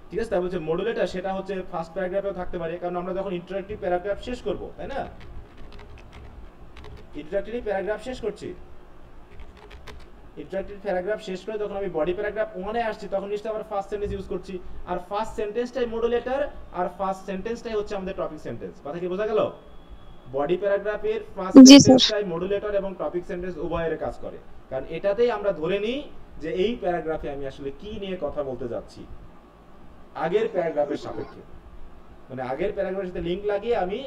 ঠিক আছে, তাই বলছে মডুলেটর সেটা হচ্ছে ফার্স্ট প্যারাগ্রাফেও থাকতে পারে, কারণ আমরা যখন ইন্টারঅ্যাক্টিভ প্যারাগ্রাফ শেষ করব, তাই না? ইন্টারঅ্যাক্টিভ প্যারাগ্রাফ শেষ করছি, ইন্টারঅ্যাক্টিভ প্যারাগ্রাফ শেষ করে যখন আমি বডি প্যারাগ্রাফ 1 এ আসছি তখন নিশ্চয়ই আমরা ফার্স্ট সেন্টেন্স ইউজ করছি, আর ফার্স্ট সেন্টেন্সটাই মডুলেটর আর ফার্স্ট সেন্টেন্সটাই হচ্ছে আমাদের টপিক সেন্টেন্স। কথা কি বোঝা গেল? বডি প্যারাগ্রাফের ফার্স্ট জি, স্যার। সেন্টেন্সটাই মডুলেটর এবং টপিক সেন্টেন্স উভয়ের কাজ করে, কারণ এটাতেই আমরা ধরে নিই যে এই প্যারাগ্রাফে আমি আসলে কি নিয়ে কথা বলতে যাচ্ছি আগের প্যারাগ্রাফের সাপেক্ষে। মানে আগের প্যারাগ্রাফের সাথে লিংক লাগিয়ে আমি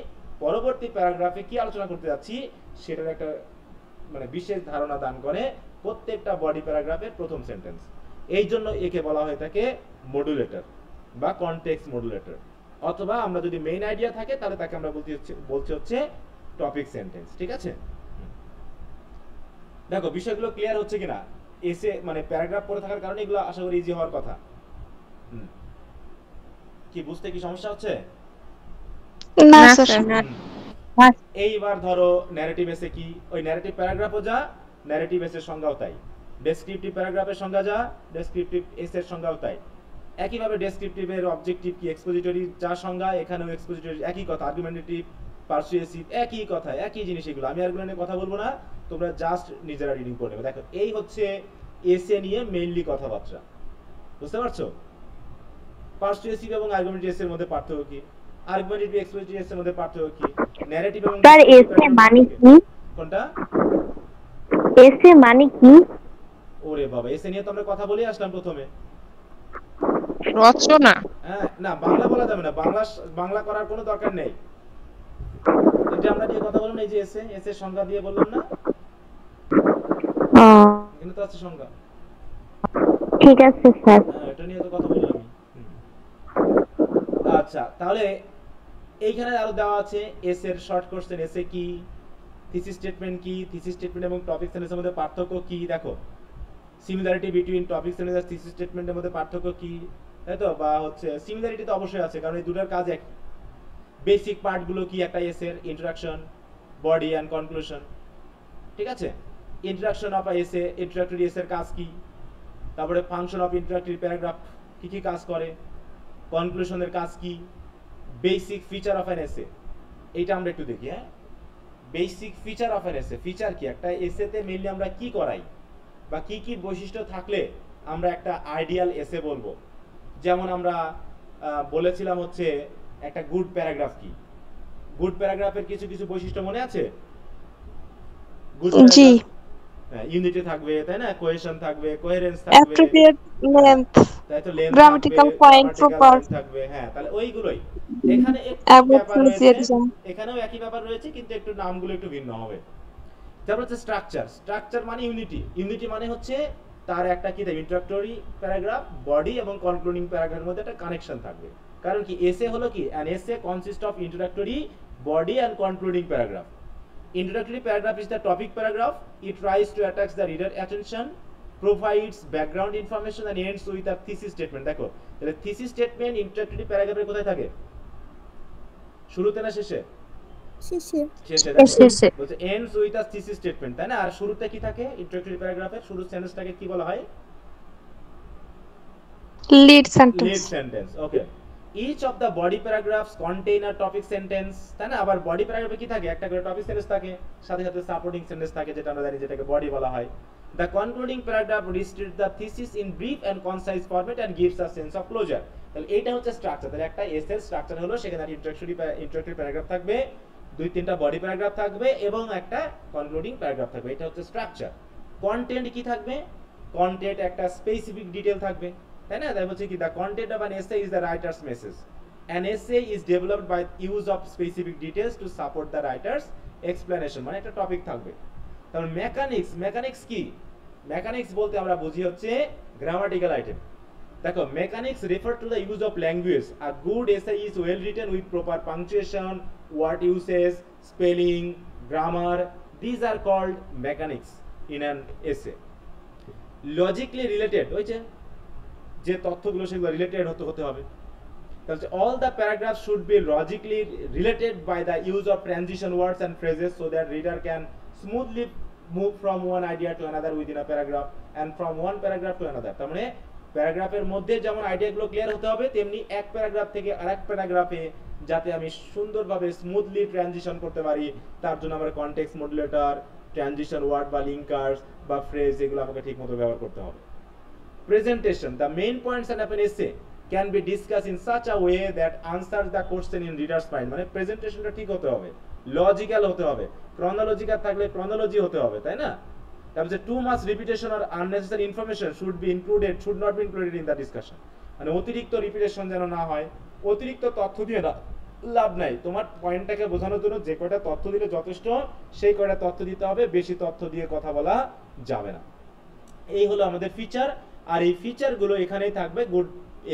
পরবর্তী প্যারাগ্রাফে কি আলোচনা করতে যাচ্ছি সেটার একটা মানে বিশেষ ধারণা দান করে প্রত্যেকটা বডি প্যারাগ্রাফের প্রথম সেন্টেন্স। এই জন্য একে বলা হয় থাকে মডুলেটর বা কনটেক্সট মডুলেটর, অথবা আমরা যদি মেইন আইডিয়া থাকে তাহলে তাকে আমরা বলছি হচ্ছে টপিক সেন্টেন্স। ঠিক আছে, দেখো বিষয়গুলো ক্লিয়ার হচ্ছে কিনা? এসে মানে প্যারাগ্রাফ পড়ে থাকার কারণে এগুলো আশা করি ইজি হওয়ার কথা। কি বুঝতে কি সমস্যা হচ্ছে? না না স্যার। স্যার। এইবার ধরো ন্যারেটিভ এসে কি, ওই ন্যারেটিভ প্যারাগ্রাফও যা, ন্যারেটিভ এসের সংজ্ঞাও তাই। ডেসক্রিপটিভ প্যারাগ্রাফের সংজ্ঞা যা, ডেসক্রিপটিভ এসের সংজ্ঞাও তাই। একইভাবে ডেসক্রিপটিভের অবজেক্টিভ কি, এক্সপোজিটরি যা সংজ্ঞা এখানেও এক্সপোজিটরি একই কথা, আর্গুমেন্টেটিভ, পারসুয়েসিভ একই কথা, একই জিনিস এগুলো। আমি আর্গুমেন্ট নিয়ে কথা বলবো না, তোমরা জাস্ট নিজেরা রিডিং করে নেবে। দেখো এই হচ্ছে এসে নিয়ে মেইনলি কথাবার্তা, বুঝতে পারছো? পারসুয়েসিভ এবং আর্গুমেন্টেটিভ এর মধ্যে পার্থক্য কি, আর্গুমেন্টেটিভ এক্সপোজিটরি এর মধ্যে পার্থক্য কি, ন্যারেটিভ এবং স্যার এসে মানে কি? কোনটা? এসে মানে কি? ওরে বাবা, এসে নিয়ে তো আমরা কথা বলে আসলাম প্রথমে। রচনা। হ্যাঁ, না বাংলা বলা যাবে না, বাংলা করার কোনো দরকার নেই। এটা আমরা নিয়ে কথা বললাম, এই যে এসে এর সংজ্ঞা দিয়ে বললাম না, ও এখানে তো আছে সংজ্ঞা। ঠিক আছে স্যার। হ্যাঁ, এটা নিয়ে তো কথা বললাম। আচ্ছা, তাহলে এইখানে আরো দেওয়া আছে এস এর শর্ট কোশ্চেন, এসে কি, থিসিস স্টেটমেন্ট কি, থিসিস স্টেটমেন্ট এবং টপিক সেন্টেন্সের মধ্যে পার্থক্য কি। দেখো সিমিলারিটি বিটুইন টপিক সেন্টেন্স আর থিসিস স্টেটমেন্টের মধ্যে পার্থক্য কি, তাই তো? বা হচ্ছে সিমিলারিটি তো অবশ্যই আছে, কারণ এই দুটোর কাজ এক। বেসিক পার্টগুলো কি একটা এসের? Introduction, body and conclusion. ঠিক আছে, ইন্ট্রোডাকশন অফ এসে, ইন্ট্রোডাক্টরি এসের কাজ কি, তারপরে ফাংশন অফ ইন্ট্রোডাক্টরি প্যারাগ্রাফ কি কি কাজ করে, কনক্লুশনের কাজ কি, বেসিক ফিচার অফ অ্যান এসে, এইটা আমরা একটু দেখি। হ্যাঁ, বেসিক ফিচার অফ অ্যান এসে, ফিচার কি, একটা এসেতে মেইনলি আমরা কি করাই বা কি কি বৈশিষ্ট্য থাকলে আমরা একটা আইডিয়াল এসে বলবো। যেমন আমরা বলেছিলাম হচ্ছে একটা গুড প্যারাগ্রাফ কি, গুড প্যারাগ্রাফের কিছু কিছু বৈশিষ্ট্য মনে আছে? গুড জি। ইউনিটি থাকবে, তাই না? কোহেশন থাকবে, কোহেরেন্স থাকবে, অ্যাপ্রোপ্রিয়েট লেন্থ, তাই তো? লেন্থ গ্রামাটিক্যাল পয়েন্ট প্রপার থাকবে। হ্যাঁ, তাহলে ওইগুলোই। এখানে একটু ব্যাপার রয়েছে, এখানেও একই ব্যাপার রয়েছে, কিন্তু একটু নামগুলো একটু ভিন্ন হবে। তারপর হচ্ছে স্ট্রাকচার। স্ট্রাকচার মানে ইউনিটি, ইউনিটি মানে হচ্ছে তার একটা কি থাকবে, ইন্ট্রোডাক্টরি প্যারাগ্রাফ, বডি এবং কনক্লুডিং প্যারাগ্রাফের মধ্যে একটা কানেকশন থাকবে। কারণ কি এসে হলো কি, an essay consist of introductory, body and concluding paragraph. Introductory paragraph is the topic paragraph. It tries to attract the reader attention, provides background information and ends with a thesis statement. দেখো তাহলে thesis statement introductory paragraph এর কোথায় থাকে? শুরুতে না শেষে? শেষে। শেষে। শেষে। বলছে ends with a thesis statement, তাই না? আর শুরুতে কি থাকে? introductory paragraph এর শুরুর সেন্টেন্সটাকে কি বলা হয়? Lead sentence. Lead sentence. Okay. Each of the body paragraphs contain a topic sentence, তাই না? আবার বডি প্যারাগ্রাফে কি থাকে? একটা করে টপিক সেন্টেন্স থাকে, সাথে সাথে সাপোর্টিং সেন্টেন্স থাকে, যেটা আমরা জানি যেটাকে বডি বলা হয়। The concluding paragraph restates the thesis in brief and concise format and gives a sense of closure. তাহলে এইটা হচ্ছে স্ট্রাকচার। তাহলে একটা এসের স্ট্রাকচার হলো সেখানে ইন্ট্রোডাক্টরি প্যারাগ্রাফ থাকবে, দুই তিনটা বডি প্যারাগ্রাফ থাকবে এবং একটা কনক্লুডিং প্যারাগ্রাফ থাকবে। এটা হচ্ছে স্ট্রাকচার। কন্টেন্ট কি থাকবে? কন্টেন্ট একটা স্পেসিফিক ডিটেইল থাকবে, তাই না? তাই বলছে কি, the content of an essay is the writer's message. An essay is developed by use of specific details to support the writer's explanation. মানে একটা টপিক থাকবে। তাহলে মেকানিক্স কি? মেকানিক্স বলতে আমরা বুঝি হচ্ছে গ্রামাটিক্যাল আইটেম। দেখো mechanics refer to the use of language. A good essay is well written with proper punctuation, word usage, spelling, grammar, this are called mechanics in an essay. Logically related, ওই যে তথ্যগুলো সেগুলো রিলেটেড হতে হবে। তাহলে all the paragraphs should be logically related by the use of transition words and phrases so that reader can smoothly move from one idea to another within a paragraph and from one paragraph to another. তার মানে প্যারাগ্রাফের মধ্যে যেমন আইডিয়াগুলো ক্লিয়ার হতে হবে, তেমনি এক প্যারাগ্রাফ থেকে আরেক প্যারাগ্রাফে যাতে আমি সুন্দরভাবে স্মুথলি ট্রানজিশন করতে পারি, তার জন্য আমার কনটেক্সট মডুলেটর, ট্রানজিশন ওয়ার্ড বা লিঙ্কার্স বা ফ্রেজ এগুলো আমাকে ঠিকমতো ব্যবহার করতে হবে। Presentation, the main points in an essay can be discussed in such a way that answers the question in reader's mind. মানে প্রেজেন্টেশনটা ঠিক হতে হবে, লজিক্যাল হতে হবে, ক্রনোলজিক্যাল থাকলে ক্রনোলজি হতে হবে, তাই না? তারপরে too much repetition or unnecessary information should not be included in the discussion. মানে অতিরিক্ত রিপিটেশন যেন না হয়, অতিরিক্ত তথ্য দিয়ে লাভ নাই। তোমার পয়েন্টটাকে বোঝানোর জন্য যে কয়টা তথ্য দিলে যথেষ্ট, সেই কয়টা তথ্য দিতে হবে, বেশি তথ্য দিয়ে কথা বলা যাবে না। এই হলো আমাদের ফিচার, আর এই ফিচারগুলো এখানেই থাকবে গুড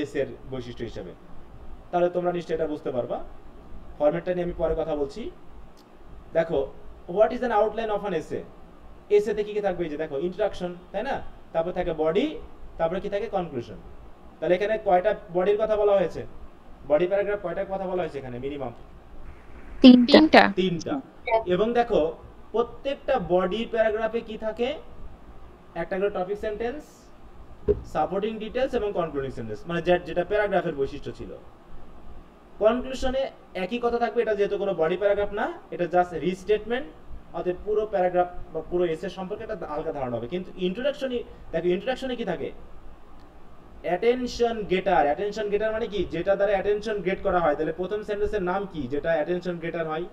এসের বৈশিষ্ট্য হিসেবে। তাহলে তোমরা নিশ্চয়ই এটা বুঝতে পারবা। ফরম্যাটটা নিয়ে আমি পরে কথা বলছি। দেখো, what is an outline of an essay? এসেতে কি কি থাকবে? এই যে দেখো, ইন্ট্রোডাকশন, তাই না? তারপর থাকে বডি, তারপরে কি থাকে? কনক্লুশন। তাহলে এখানে কয়টা বডির কথা বলা হয়েছে? বডি প্যারাগ্রাফ কয়টা কথা বলা হয়েছে এখানে? মিনিমাম তিনটা। এবং দেখো, প্রত্যেকটা বডি প্যারাগ্রাফে কি থাকে? একটা করে টপিক সেন্টেন্স, সাপোর্টিং ডিটেইলস এবং কনক্লুডিং সেন্টেন্স, মানে যেটা প্যারাগ্রাফের বৈশিষ্ট্য ছিল। কনক্লুশনে একই কথা থাকবে, এটা যেহেতু কোনো বডি প্যারাগ্রাফ না, এটা জাস্ট রিস্টেটমেন্ট, অতএব পুরো প্যারাগ্রাফ বা পুরো এসে সম্পর্কে একটা হালকা ধারণা হবে। কিন্তু ইন্ট্রোডাকশনে দেখো, ইন্ট্রোডাকশনে কি থাকে? অ্যাটেনশন গেটার। অ্যাটেনশন গেটার মানে কি? যেটা দ্বারা অ্যাটেনশন গেট করা হয়। তাহলে প্রথম সেন্টেন্সের নাম কি যেটা অ্যাটেনশন গেটার হয়?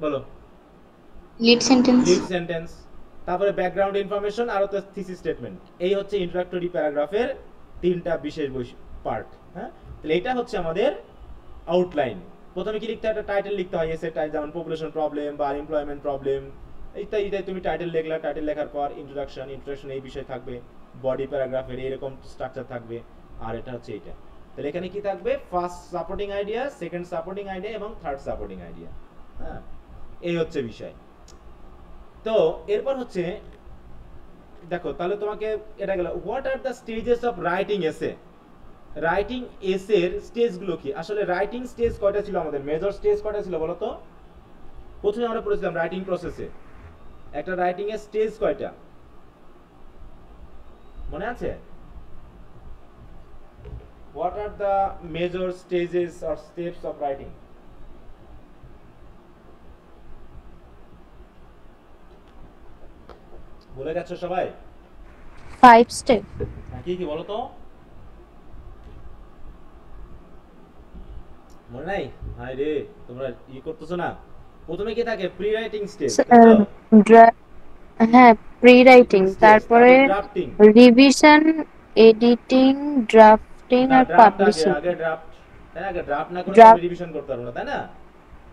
বলো। Lead sentence. তারপরে ব্যাকগ্রাউন্ড ইনফরমেশন আর তো থিসিস স্টেটমেন্ট। এই হচ্ছে ইন্ট্রোডাক্টরি প্যারাগ্রাফের তিনটা বিশেষ পার্ট। হ্যাঁ, তাহলে এটা হচ্ছে আমাদের আউটলাইন। প্রথমে কি লিখতে হয়? একটা টাইটেল লিখতে হয় এসে, যেমন পপুলেশন প্রবলেম বা এমপ্লয়মেন্ট প্রবলেম ইত্যাদি। তুমি টাইটেল লিখলা, টাইটেল লেখার পর ইন্ট্রোডাকশন এই বিষয় থাকবে, বডি প্যারাগ্রাফের এরকম স্ট্রাকচার থাকবে, আর এটা হচ্ছে এইটা। তাহলে এখানে কি থাকবে? First supporting idea, second supporting idea এবং থার্ড সাপোর্টিং আইডিয়া। হ্যাঁ, এই হচ্ছে বিষয়। তো এরপর হচ্ছে দেখো, তাহলে তোমাকে এটা গেল what are the stages of writing এসে। রাইটিং এসের স্টেজগুলো কি? আসলে রাইটিং স্টেজ কয়টা ছিল আমাদের? মেজর স্টেজ কয়টা ছিল বলো তো? প্রথমে আমরা পড়েছিলাম রাইটিং প্রসেসে একটা রাইটিং এর স্টেজ কয়টা মনে আছে? What are the major stages or steps of writing? বলে গেছো সবাই? 5 স্টেপ। কি কি বলো তো? মনে নাই? হাই রে, তোমরা করতেছো না। প্রথমে কি থাকে? Pre writing stage. হ্যাঁ, প্রি রাইটিং, তারপরে রিভিশন, এডিটিং, ড্রাফটিং আর পাবলিশিং। আগে ড্রাফট, তাই না? আগে ড্রাফট না করে আমি রিভিশন করতে পারবো না, তাই না?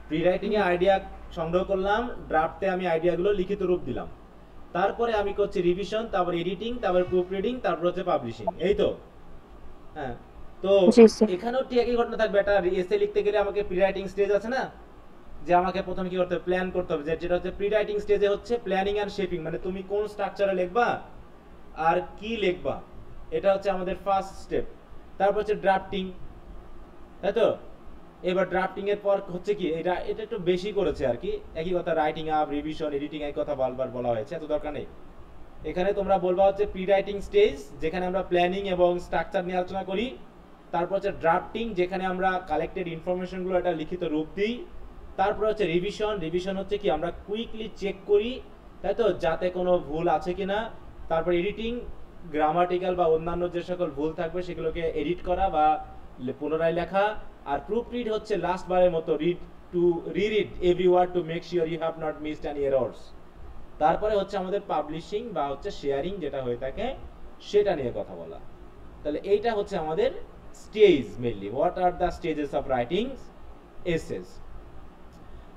প্রি রাইটিং এ আইডিয়া সংগ্রহ করলাম, ড্রাফটে আমি আইডিয়াগুলো লিখিত রূপ দিলাম, তারপরে আমি করছি রিভিশন, তারপর এডিটিং, তারপর প্রুফ রিডিং, তারপর হচ্ছে পাবলিশিং। এই তো। হ্যাঁ, তো এখানেও ঠিক একই ঘটনা থাকবে। একটা এসে লিখতে গেলে আমাকে প্রি রাইটিং স্টেজ আছে না, যে আমাকে প্রথমে কি করতে হবে? প্ল্যান করতে হবে। যেটা হচ্ছে প্রি রাইটিং স্টেজে হচ্ছে প্ল্যানিং এন্ড শেপিং, মানে তুমি কোন স্ট্রাকচারে লিখবা আর কি লিখবা, এটা হচ্ছে আমাদের ফার্স্ট স্টেপ। তারপর হচ্ছে ড্রাফটিং, তাই তো? এবার ড্রাফটিং এর পর হচ্ছে কি, এটা একটু বেশি করেছে আর কি। একই কথা, রাইটিং আপ, রিভিশন, এডিটিং, এই কথা বারবার বলা হয়েছে, এত দরকার নেই। এখানে তোমরা বলবা হচ্ছে প্রি রাইটিং স্টেজ, যেখানে আমরা প্ল্যানিং এবং স্ট্রাকচার নিয়ে আলোচনা করি। তারপর হচ্ছে ড্রাফটিং, যেখানে আমরা কালেক্টেড ইনফরমেশনগুলো একটা লিখিত রূপ দিই। তারপর হচ্ছে রিভিশন হচ্ছে কি, আমরা কুইকলি চেক করি, তাই তো, যাতে কোনো ভুল আছে কিনা। তারপর এডিটিং, গ্রামাটিক্যাল বা অন্যান্য যে সকল ভুল থাকবে সেগুলোকে এডিট করা বা পুনরায় লেখা। আর প্রুফ রিড হচ্ছে লাস্ট বারের মতো read every word to make sure you have not missed any errors. তারপরে হচ্ছে আমাদের পাবলিশিং বা হচ্ছে শেয়ারিং যেটা হয়ে থাকে, সেটা নিয়ে কথা বলা। তাহলে এইটা হচ্ছে আমাদের stage mainly. What are the stages of writing essays.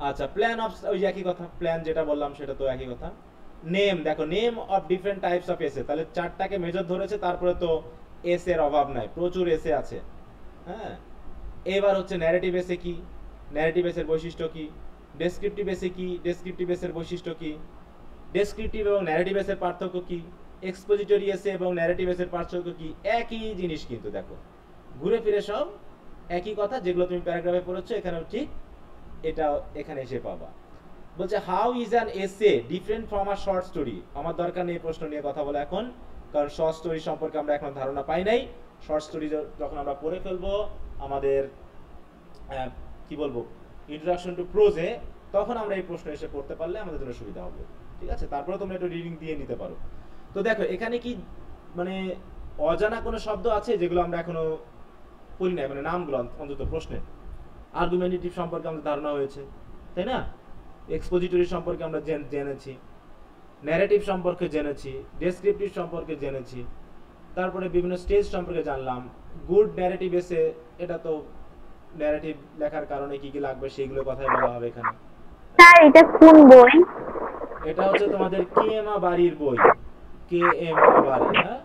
আচ্ছা, প্ল্যান অফ, ওই একই কথা, প্ল্যান যেটা বললাম সেটা তো একই কথা। নেম, দেখো, name of different types of এসে। তাহলে চারটাকে মেজর ধরেছে, তারপরে তো এসের অভাব নাই, প্রচুর এসে আছে। হ্যাঁ, এবার হচ্ছে ন্যারেটিভ এসে কি, ন্যারেটিভ এসের বৈশিষ্ট্য কি, ডেসক্রিপটিভ এসে কি, ডেসক্রিপটিভ এসের বৈশিষ্ট্য কি, ডেসক্রিপটিভ এবং ন্যারেটিভ এসের পার্থক্য কি, এক্সপোজিটরি এসে এবং ন্যারেটিভ এসের পার্থক্য কি, একই জিনিস কিন্তু দেখো। ঘুরে ফিরে সব একই কথা, যেগুলো তুমি প্যারাগ্রাফে পড়েছো এখানেও ঠিক এটা এখানে এসে পাবা। বলছে how is an essay different from a short story. আমার দরকার নেই প্রশ্ন নিয়ে কথা বলা এখন, কারণ শর্ট স্টোরি সম্পর্কে আমরা এখন ধারণা পাই নাই। শর্ট স্টোরি যখন আমরা পড়ে ফেলবো আমাদের কি বলবো ইন্ট্রোডাকশন টু প্রোজে, তখন আমরা এই প্রশ্ন এসে পড়তে পারলে আমাদের জন্য সুবিধা হবে, ঠিক আছে? তারপরে তোমরা একটু রিডিং দিয়ে নিতে পারো। তো দেখো এখানে কি মানে অজানা কোনো শব্দ আছে যেগুলো আমরা এখনো পড়ি নাই, মানে নামগুলো অন্তত প্রশ্নে। আর্গুমেন্টেটিভ সম্পর্কে আমাদের ধারণা হয়েছে, তাই না? এক্সপোজিটরি সম্পর্কে আমরা জেনেছি, ন্যারেটিভ সম্পর্কে জেনেছি, ডেসক্রিপটিভ সম্পর্কে জেনেছি, তারপরে বিভিন্ন স্টেজ সম্পর্কে জানলাম। গুড ন্যারেটিভ এসে, এটা তো ন্যারেটিভ লেখার কারণে কি কি লাগবে সেগুলো কথাই বলা হবে এখানে। স্যার এটা কোন বই? এটা হচ্ছে তোমাদের কে এম বাড়ির বই, কে এম বাড়ি। হ্যাঁ,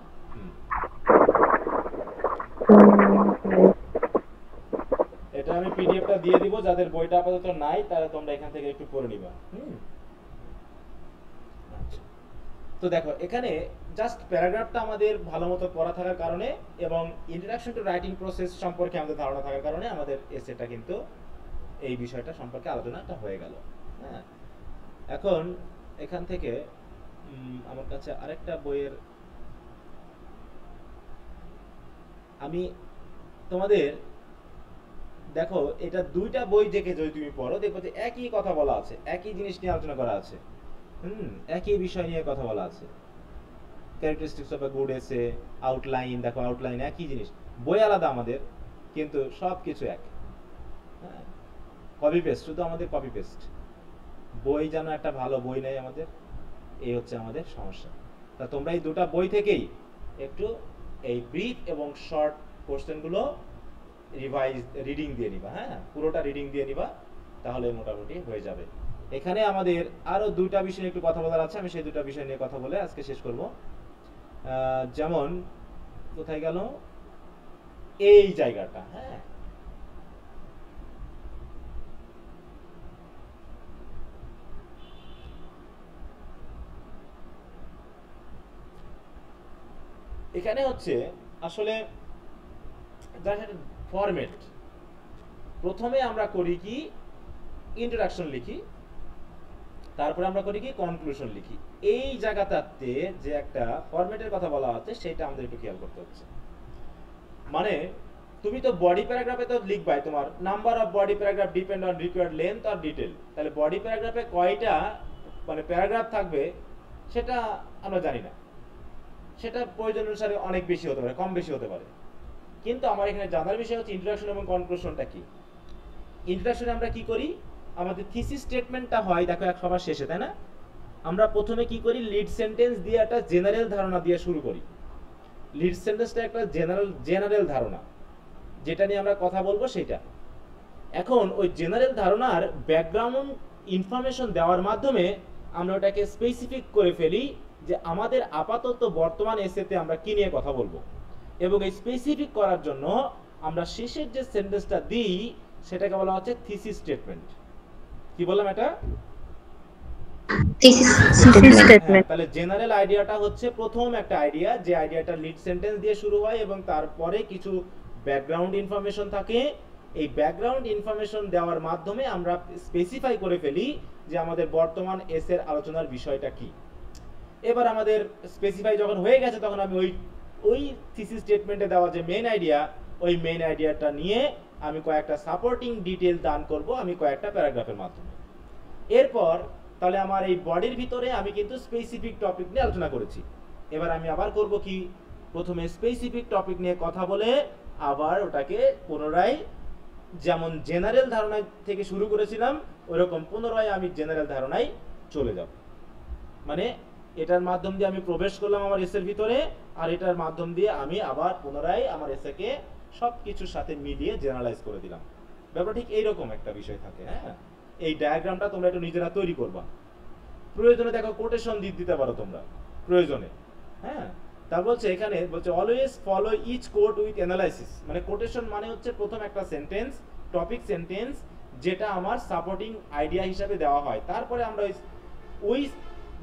এটা আমি পিডিএফটা দিয়ে দিব, যাদের বইটা আপাতত নাই তারা তোমরা এখান থেকে একটু পড়ে নিবা। আচ্ছা, তো দেখো এখানে জাস্ট প্যারাগ্রাফটা আমাদের ভালো মতো পড়া থাকার কারণে এবং ইন্ট্রোডাকশন টু রাইটিং প্রসেস সম্পর্কে আমাদের ধারণা থাকার কারণে আমাদের এসেটা কিন্তু এই বিষয়টা সম্পর্কে আলোচনাটা হয়ে গেল। হ্যাঁ, এখন এখান থেকে আমার কাছে আরেকটা বইয়ের আমি তোমাদের দেখো, এটা দুইটা বই দেখে যদি তুমি পড়ো দেখো যে একই কথা বলা আছে, একই জিনিস নিয়ে আলোচনা করা আছে, একই বিষয় নিয়ে কথা বলা আছে। ক্যারেক্টারিস্টিক্স অফ আ গুড এসে, আউটলাইন, দেখো আউটলাইন একই জিনিস, বই আলাদা আমাদের কিন্তু সবকিছু এক। হ্যাঁ, কপি পেস্ট, শুধু আমাদের কপি পেস্ট। বই যেন একটা ভালো বই নেই আমাদের, এই হচ্ছে আমাদের সমস্যা। তা তোমরা এই দুটো বই থেকেই একটু এই ব্রিফ এবং শর্ট কোশ্চেনগুলো রিভাইজ রিডিং দিয়ে নিবা। হ্যাঁ, পুরোটা রিডিং দিয়ে নিবা, তাহলে মোটামুটি হয়ে যাবে। এখানে আমাদের আরো দুইটা বিষয় নিয়ে একটু কথা বলার আছে, আমি সেই দুটো বিষয় নিয়ে কথা বলে আজকে শেষ করব। যেমন কোথায় গেল এই জায়গাটা। হ্যাঁ, এখানে হচ্ছে আসলে ফরম্যাট, প্রথমে আমরা করি কি ইন্ট্রোডাকশন লিখি, তারপরে আমরা করি কি কনক্লুশন লিখি। এই জায়গাটাতে যে একটা ফরম্যাটের কথা বলা হচ্ছে সেটা আমাদের একটু খেয়াল করতে হচ্ছে। মানে তুমি তো বডি প্যারাগ্রাফে তো লিখবাই তোমার number of body paragraph depend on required length or detail. তাহলে বডি প্যারাগ্রাফে কয়টা মানে প্যারাগ্রাফ থাকবে সেটা আমরা জানি না, সেটা প্রয়োজন অনুসারে অনেক বেশি হতে পারে, কম বেশি হতে পারে। কিন্তু আমার এখানে জানার বিষয় হচ্ছে ইন্ট্রোডাকশন এবং কনক্লুশনটা কি। ইন্ট্রোডাকশনে আমরা কি করি, আমাদের থিসিস স্টেটমেন্টটা হয় দেখো এক সবার শেষে, তাই না? আমরা প্রথমে কি করি, লিড সেন্টেন্স দিয়ে একটা জেনারেল ধারণা দিয়ে শুরু করি। লিড সেন্টেন্সটা একটা জেনারেল ধারণা, যেটা নিয়ে আমরা কথা বলবো সেটা। এখন ওই জেনারেল ধারণার ব্যাকগ্রাউন্ড ইনফরমেশন দেওয়ার মাধ্যমে আমরা ওটাকে স্পেসিফিক করে ফেলি যে আমাদের আপাতত বর্তমান এসেতে আমরা কি নিয়ে কথা বলবো, এবং এই স্পেসিফিক করার জন্য আমরা শেষের যে সেন্টেন্সটা দিই সেটাকে বলা হচ্ছে থিসিস স্টেটমেন্ট। কি বললাম এটা? Thesis statement. তাহলে জেনারেল আইডিয়াটা হচ্ছে প্রথম একটা আইডিয়া, যে আইডিয়াটা লিড সেন্টেন্স দিয়ে শুরু হয় এবং তারপরে কিছু ব্যাকগ্রাউন্ড ইনফরমেশন থাকে। এই ব্যাকগ্রাউন্ড ইনফরমেশন দেওয়ার মাধ্যমে আমরা স্পেসিফাই করে ফেলি যে আমাদের বর্তমান এসের আলোচনার বিষয়টা কি। এবার আমাদের স্পেসিফাই যখন হয়ে গেছে তখন আমি ওই থিসিস স্টেটমেন্টে দেওয়া যে মেইন আইডিয়া, ওই মেইন আইডিয়াটা নিয়ে আমি কয়েকটা সাপোর্টিং ডিটেইল দান করব আমি কয়েকটা প্যারাগ্রাফের মাধ্যমে। এরপর তাহলে আমার এই বডির ভিতরে আমি কিন্তু স্পেসিফিক টপিক নিয়ে আলোচনা করেছি। এবার আমি আবার করব কি, প্রথমে স্পেসিফিক টপিক নিয়ে কথা বলে আবার ওটাকে পুনরায় যেমন জেনারেল ধারণা থেকে শুরু করেছিলাম ওইরকম পুনরায় আমি জেনারেল ধারণায় চলে যাব। মানে এটার মাধ্যম দিয়ে আমি প্রবেশ করলাম আমার এসের ভিতরে, আর এটার মাধ্যম দিয়ে আমি আবার পুনরায় আমার এসেকে সবকিছুর সাথে মিলিয়ে জেনারেলাইজ করে দিলাম। ব্যাপারটা ঠিক এইরকম একটা বিষয় থাকে। হ্যাঁ, এই ডায়াগ্রামটা তোমরা একটু নিজেরা তৈরি করবা। প্রয়োজনে দেখো কোটেশন দিতে পারো তোমরা প্রয়োজনে। হ্যাঁ, তা বলছে এখানে বলছে always follow each quote with analysis. মানে কোটেশন মানে হচ্ছে প্রথম একটা সেন্টেন্স, টপিক সেন্টেন্স, যেটা আমার সাপোর্টিং আইডিয়া হিসাবে দেওয়া হয়। তারপরে আমরা ওই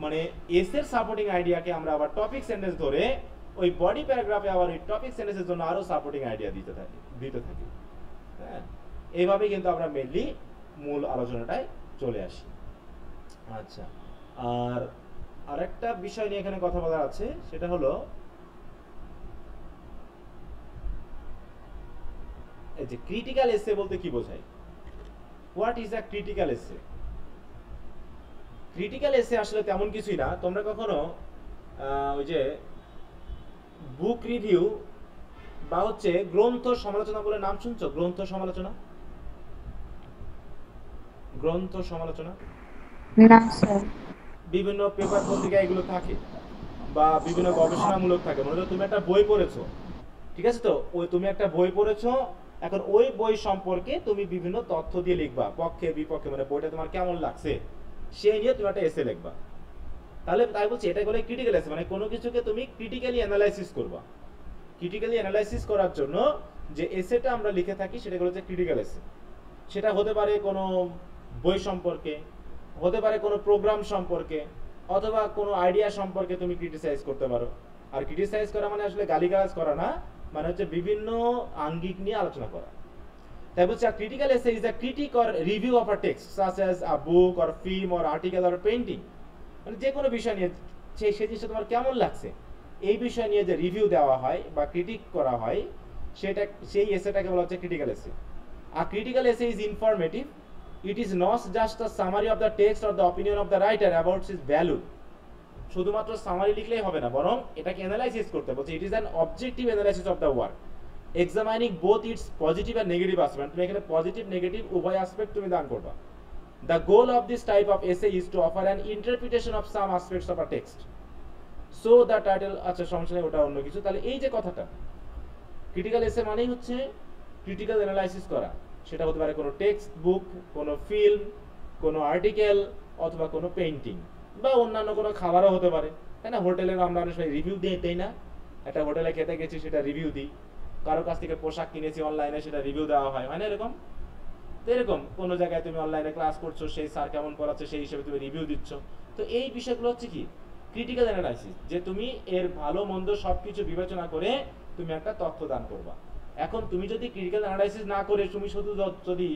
মানে এসের সাপোর্টিং আইডিয়াকে আমরা আবার টপিক সেন্টেন্স ধরে ওই বডি প্যারাগ্রাফে আবার ওই টপিক সেন্টেন্সের জন্য আরো সাপোর্টিং আইডিয়া দিতে থাকি হ্যাঁ, এইভাবে কিন্তু আমরা মেইনলি মূল আলোচনাটায় চলে আসি। আচ্ছা, আর আরেকটা বিষয় নিয়ে এখানে কথা বলার আছে, সেটা হলো এই যে ক্রিটিক্যাল এসে বলতে কি বোঝায়, হোয়াট ইজ আ ক্রিটিক্যাল এসে। ক্রিটিক্যাল এসে আসলে তেমন কিছুই না। তোমরা কখনো ওই যে বুক রিভিউ বা হচ্ছে গ্রন্থ সমালোচনা বলে নাম শুনছো? গ্রন্থ সমালোচনা না স্যার। বিভিন্ন পেপার পত্রিকা এগুলো থাকে বা বিভিন্ন গবেষণামূলক থাকে। মনে করো তুমি একটা বই পড়েছো, ঠিক আছে, তো ওই তুমি একটা বই পড়েছো, এখন ওই বই সম্পর্কে তুমি বিভিন্ন তথ্য দিয়ে লিখবা, পক্ষে বিপক্ষে, মানে বইটা তোমার কেমন লাগছে সেই নিয়ে তুমি একটা এসে লিখবা। তাহলে তাই বলছি এটা বলে ক্রিটিক্যাল এসে, মানে কোনো কিছুকে তুমি ক্রিটিক্যালি অ্যানালাইসিস করবা। ক্রিটিক্যালি অ্যানালাইসিস করার জন্য যে এসেটা আমরা লিখে থাকি সেটা হচ্ছে ক্রিটিক্যাল এসে। সেটা হতে পারে কোনো বই সম্পর্কে, হতে পারে কোনো প্রোগ্রাম সম্পর্কে, অথবা কোনো আইডিয়া সম্পর্কে তুমি ক্রিটিসাইজ করতে পারো। আর ক্রিটিসাইজ করা মানে আসলে গালিগালাজ করা না, মানে হচ্ছে বিভিন্ন আঙ্গিক নিয়ে আলোচনা করা। তাই বলছে critical essay is a critique or review of a text such as a book or film or article or painting, মানে যে কোনো বিষয় নিয়ে সেই জিনিসটা তোমার কেমন লাগছে এই বিষয় নিয়ে যে রিভিউ দেওয়া হয় বা ক্রিটিক করা হয়, সেই এসেটাকে বলা হচ্ছে ক্রিটিক্যাল এসে। আর critical essay is informative, it is not just a summary of the text or the opinion of the writer about its value. শুধুমাত্র সামারি লিখলেই হবে না, বরং এটাকে অ্যানালাইসিস করতে বলছে। It is an objective analysis of the work, examining both its positive and negative aspect. তুমি এখানে পজিটিভ নেগেটিভ উভয় অ্যাসপেক্ট তুমি দান করবা। The goal of this type of essay is to offer an interpretation of some aspects of a text. So the title, আচ্ছা সমস্যা নেই, ওটা অন্য কিছু। তাহলে এই যে কথাটা, ক্রিটিক্যাল এসে মানেই হচ্ছে ক্রিটিক্যাল অ্যানালাইসিস করা। সেটা হতে পারে কোনো টেক্সট বুক, কোনো ফিল্ম, কোনো আর্টিকেল, অথবা কোনো পেইন্টিং, বা অন্যান্য কোনো খাবারও হতে পারে, তাই না? হোটেলের আমরা অনেক সময় রিভিউ দিই, তাই না? একটা হোটেলে খেতে গেছি, সেটা রিভিউ দিই। কারো কাছ থেকে পোশাক কিনেছি অনলাইনে, সেটা রিভিউ দেওয়া হয়, মানে এরকম। তো এরকম কোনো জায়গায় তুমি অনলাইনে ক্লাস করছো, সেই স্যার কেমন পড়াচ্ছে সেই হিসেবে তুমি রিভিউ দিচ্ছ। তো এই বিষয়গুলো হচ্ছে কি ক্রিটিক্যাল অ্যানালাইসিস, যে তুমি এর ভালো মন্দ সবকিছু বিবেচনা করে তুমি একটা তথ্য দান করবা। এখন তুমি যদি ক্রিটিক্যাল অ্যানালাইসিস না করে তুমি শুধু যদি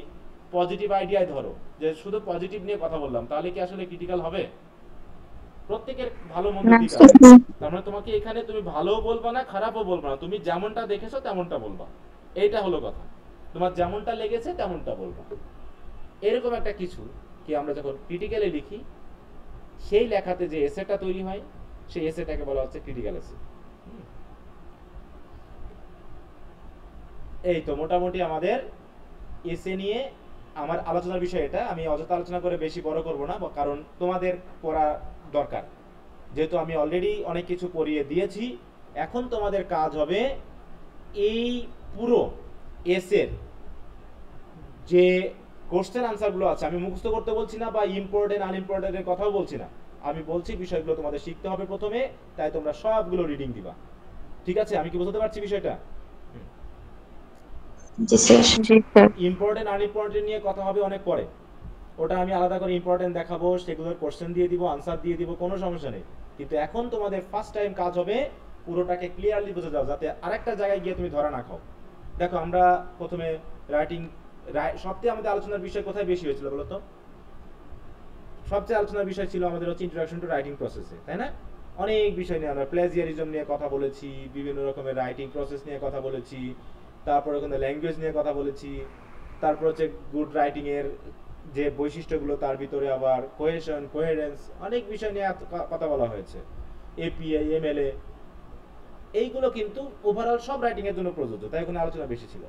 পজিটিভ আইডিয়ায় ধরো যে শুধু পজিটিভ নিয়ে কথা বললাম, তাহলে কি আসলে ক্রিটিক্যাল হবে? প্রত্যেকের ভালো মন্দ দিক আছে, তার মানে তোমাকে এখানে তুমি ভালোও বলবা না, খারাপও বলবা না, তুমি যেমনটা দেখেছো তেমনটা বলবা। এইটা হলো কথা, তোমার যেমনটা লেগেছে তেমনটা বলবা। এরকম একটা কিছু কি আমরা যখন ক্রিটিক্যালি লিখি, সেই লেখাতে যে এসেটা তৈরি হয়, সেই এসেটাকে বলা হচ্ছে ক্রিটিক্যাল এসে। এই তো মোটামুটি আমাদের এসে নিয়ে আমার আলোচনার বিষয় এটা। আমি অযথা আলোচনা করে বেশি বড় করব না, কারণ তোমাদের পড়া দরকার। যেহেতু আমি অলরেডি অনেক কিছু পড়িয়ে দিয়েছি, এখন তোমাদের কাজ হবে এই পুরো এসের যে কোশ্চেন আনসারগুলো আছে, আমি মুখস্থ করতে বলছি না বা ইম্পর্টেন্ট আনইম্পর্টেন্টের কথাও বলছি না, আমি বলছি বিষয়গুলো তোমাদের শিখতে হবে প্রথমে, তাই তোমরা সবগুলো রিডিং দিবা। ঠিক আছে? আমি কি বুঝতে পারছি বিষয়টা? ইম্পর্টেন্ট আনইম্পর্টেন্ট নিয়ে কথা হবে অনেক পরে, ওটা আমি আলাদা করে ইম্পর্টেন্ট দেখাবো, সেগুলোর কোশ্চেন দিয়ে দিব, আনসার দিয়ে দিব, কোনো সমস্যা নেই। কিন্তু এখন তোমাদের ফার্স্ট টাইম কাজ হবে পুরোটাকে ক্লিয়ারলি বুঝে যাও, যাতে আরেকটা জায়গায় গিয়ে তুমি ধরা না খাও। দেখো আমরা প্রথমে রাইটিং, সবচেয়ে আমাদের আলোচনার বিষয় কোথায় বেশি হয়েছিল বলো তো? সবচেয়ে আলোচনার বিষয় ছিল আমাদের হচ্ছে ইন্ট্রোডাকশন টু রাইটিং প্রসেসে, তাই না? অনেক বিষয় নিয়ে আমরা প্লেজিয়ারিজম নিয়ে কথা বলেছি, বিভিন্ন রকমের রাইটিং প্রসেস নিয়ে কথা বলেছি, তারপর ওখানে ল্যাঙ্গুয়েজ নিয়ে কথা বলেছি, তারপর হচ্ছে গুড রাইটিং এর যে বৈশিষ্ট্যগুলো, তার ভিতরে আবার কোহেশন, কোহেরেন্স, অনেক বিষয় নিয়ে কথা বলা হয়েছে, এপিআই, এমএলএ, এইগুলো কিন্তু ওভারঅল সব রাইটিং এর জন্য প্রযোজ্য, তাই ওখানে আলোচনা বেশি ছিল।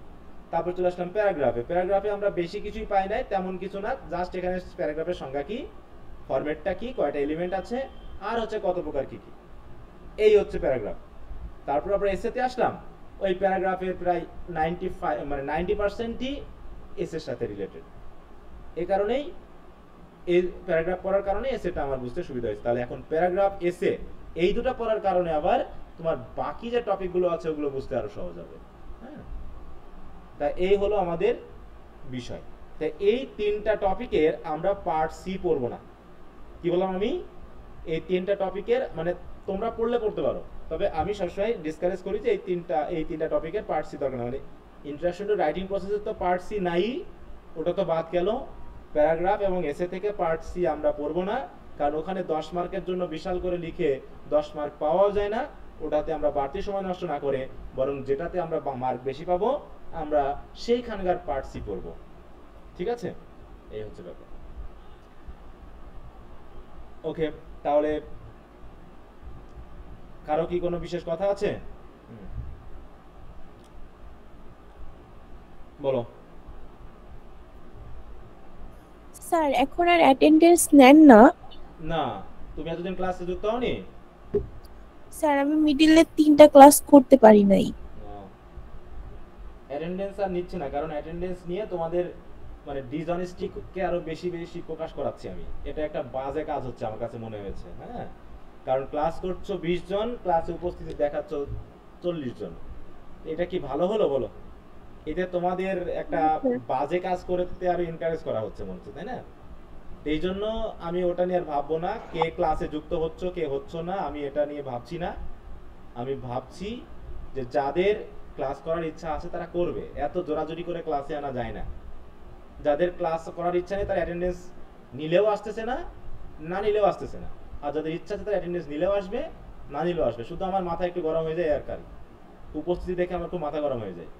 তারপর চলে আসলাম প্যারাগ্রাফে। প্যারাগ্রাফে আমরা বেশি কিছুই পাই নাই, তেমন কিছু না, জাস্ট এখানে প্যারাগ্রাফের সংজ্ঞা কি, ফরম্যাটটা কি, কয়টা এলিমেন্ট আছে, আর হচ্ছে কত প্রকার কি কি, এই হচ্ছে প্যারাগ্রাফ। তারপর আমরা এসেতে আসলাম, ওই প্যারাগ্রাফের প্রায় 90%ই এসের সাথে রিলেটেড। এই কারণেই এই প্যারাগ্রাফ পড়ার কারণে এসেটা আমার বুঝতে সুবিধা হয়েছে। তাহলে এখন প্যারাগ্রাফ, এসে, এই দুটো পড়ার কারণে আবার তোমার বাকি যে টপিকগুলো আছে ওগুলো বুঝতে আরো সহজ হবে। হ্যাঁ, তাই এই হলো আমাদের বিষয়। তাই এই তিনটা টপিকের আমরা পার্ট সি পড়বো না। কি বললাম আমি? এই তিনটা টপিকের মানে তোমরা পড়লে পড়তে পারো, তবে আমি সবসময় ডিসকারেজ করি যে এই তিনটা টপিকের পার্ট সি দরকার না, মানে ইন্ট্রোডাকশন টু রাইটিং প্রসেসের তো পার্ট সি নাই, ওটা তো বাদ গেল। প্যারাগ্রাফ এবং এসে থেকে পার্ট সি আমরা পড়বো না, কারণ ওখানে 10 মার্কের জন্য বিশাল করে লিখে 10 মার্ক পাওয়াও যায় না। ওটাতে আমরা বাড়তি সময় নষ্ট না করে বরং যেটাতে আমরা মার্ক বেশি পাবো আমরা সেইখানকার পার্ট সি পড়বো। ঠিক আছে, এই হচ্ছে ব্যাপার। ওকে, তাহলে কারো কি কোনো বিশেষ কথা আছে? বলো। স্যার এখন আর অ্যাটেন্ডেন্স নেন না? না, তুমি এতদিন ক্লাসে যুক্ত হওনি? স্যার আমি মিডলে 3টা ক্লাস করতে পারি নাই। অ্যাটেন্ডেন্স আর নিচ্ছে না, কারণ অ্যাটেন্ডেন্স নিয়ে তোমাদের মানে ডিসঅনেস্টিকে আরো বেশি বেশি প্রকাশ করাচ্ছি আমি। এটা একটা বাজে কাজ হচ্ছে আমার কাছে মনে হয়েছে। হ্যাঁ, কারণ ক্লাস করছো 20 জন, ক্লাসে উপস্থিতি দেখাচ্ছ 40 জন, এটা কি ভালো হলো বলো? এটা তোমাদের একটা বাজে কাজ করতে আরো এনকারেজ করা হচ্ছে মনে হচ্ছে, তাই না? এই জন্য আমি ওটা নিয়ে আর ভাববো না কে ক্লাসে যুক্ত হচ্ছ কে হচ্ছ না, আমি এটা নিয়ে ভাবছি না। আমি ভাবছি যে যাদের ক্লাস করার ইচ্ছা আছে তারা করবে, এত জোরাজুরি করে ক্লাসে আনা যায় না। যাদের ক্লাস করার ইচ্ছা নেই তারা অ্যাটেন্ডেন্স নিলেও আসতেছে না, না নিলেও আসতেছে না। আর যাদের ইচ্ছা আছে তারা অ্যাটেন্ডেন্স নিলেও আসবে, না নিলেও আসবে। শুধু আমার মাথা একটু গরম হয়ে যায় আর কার উপস্থিতি দেখে আমার খুব মাথা গরম হয়ে যায়।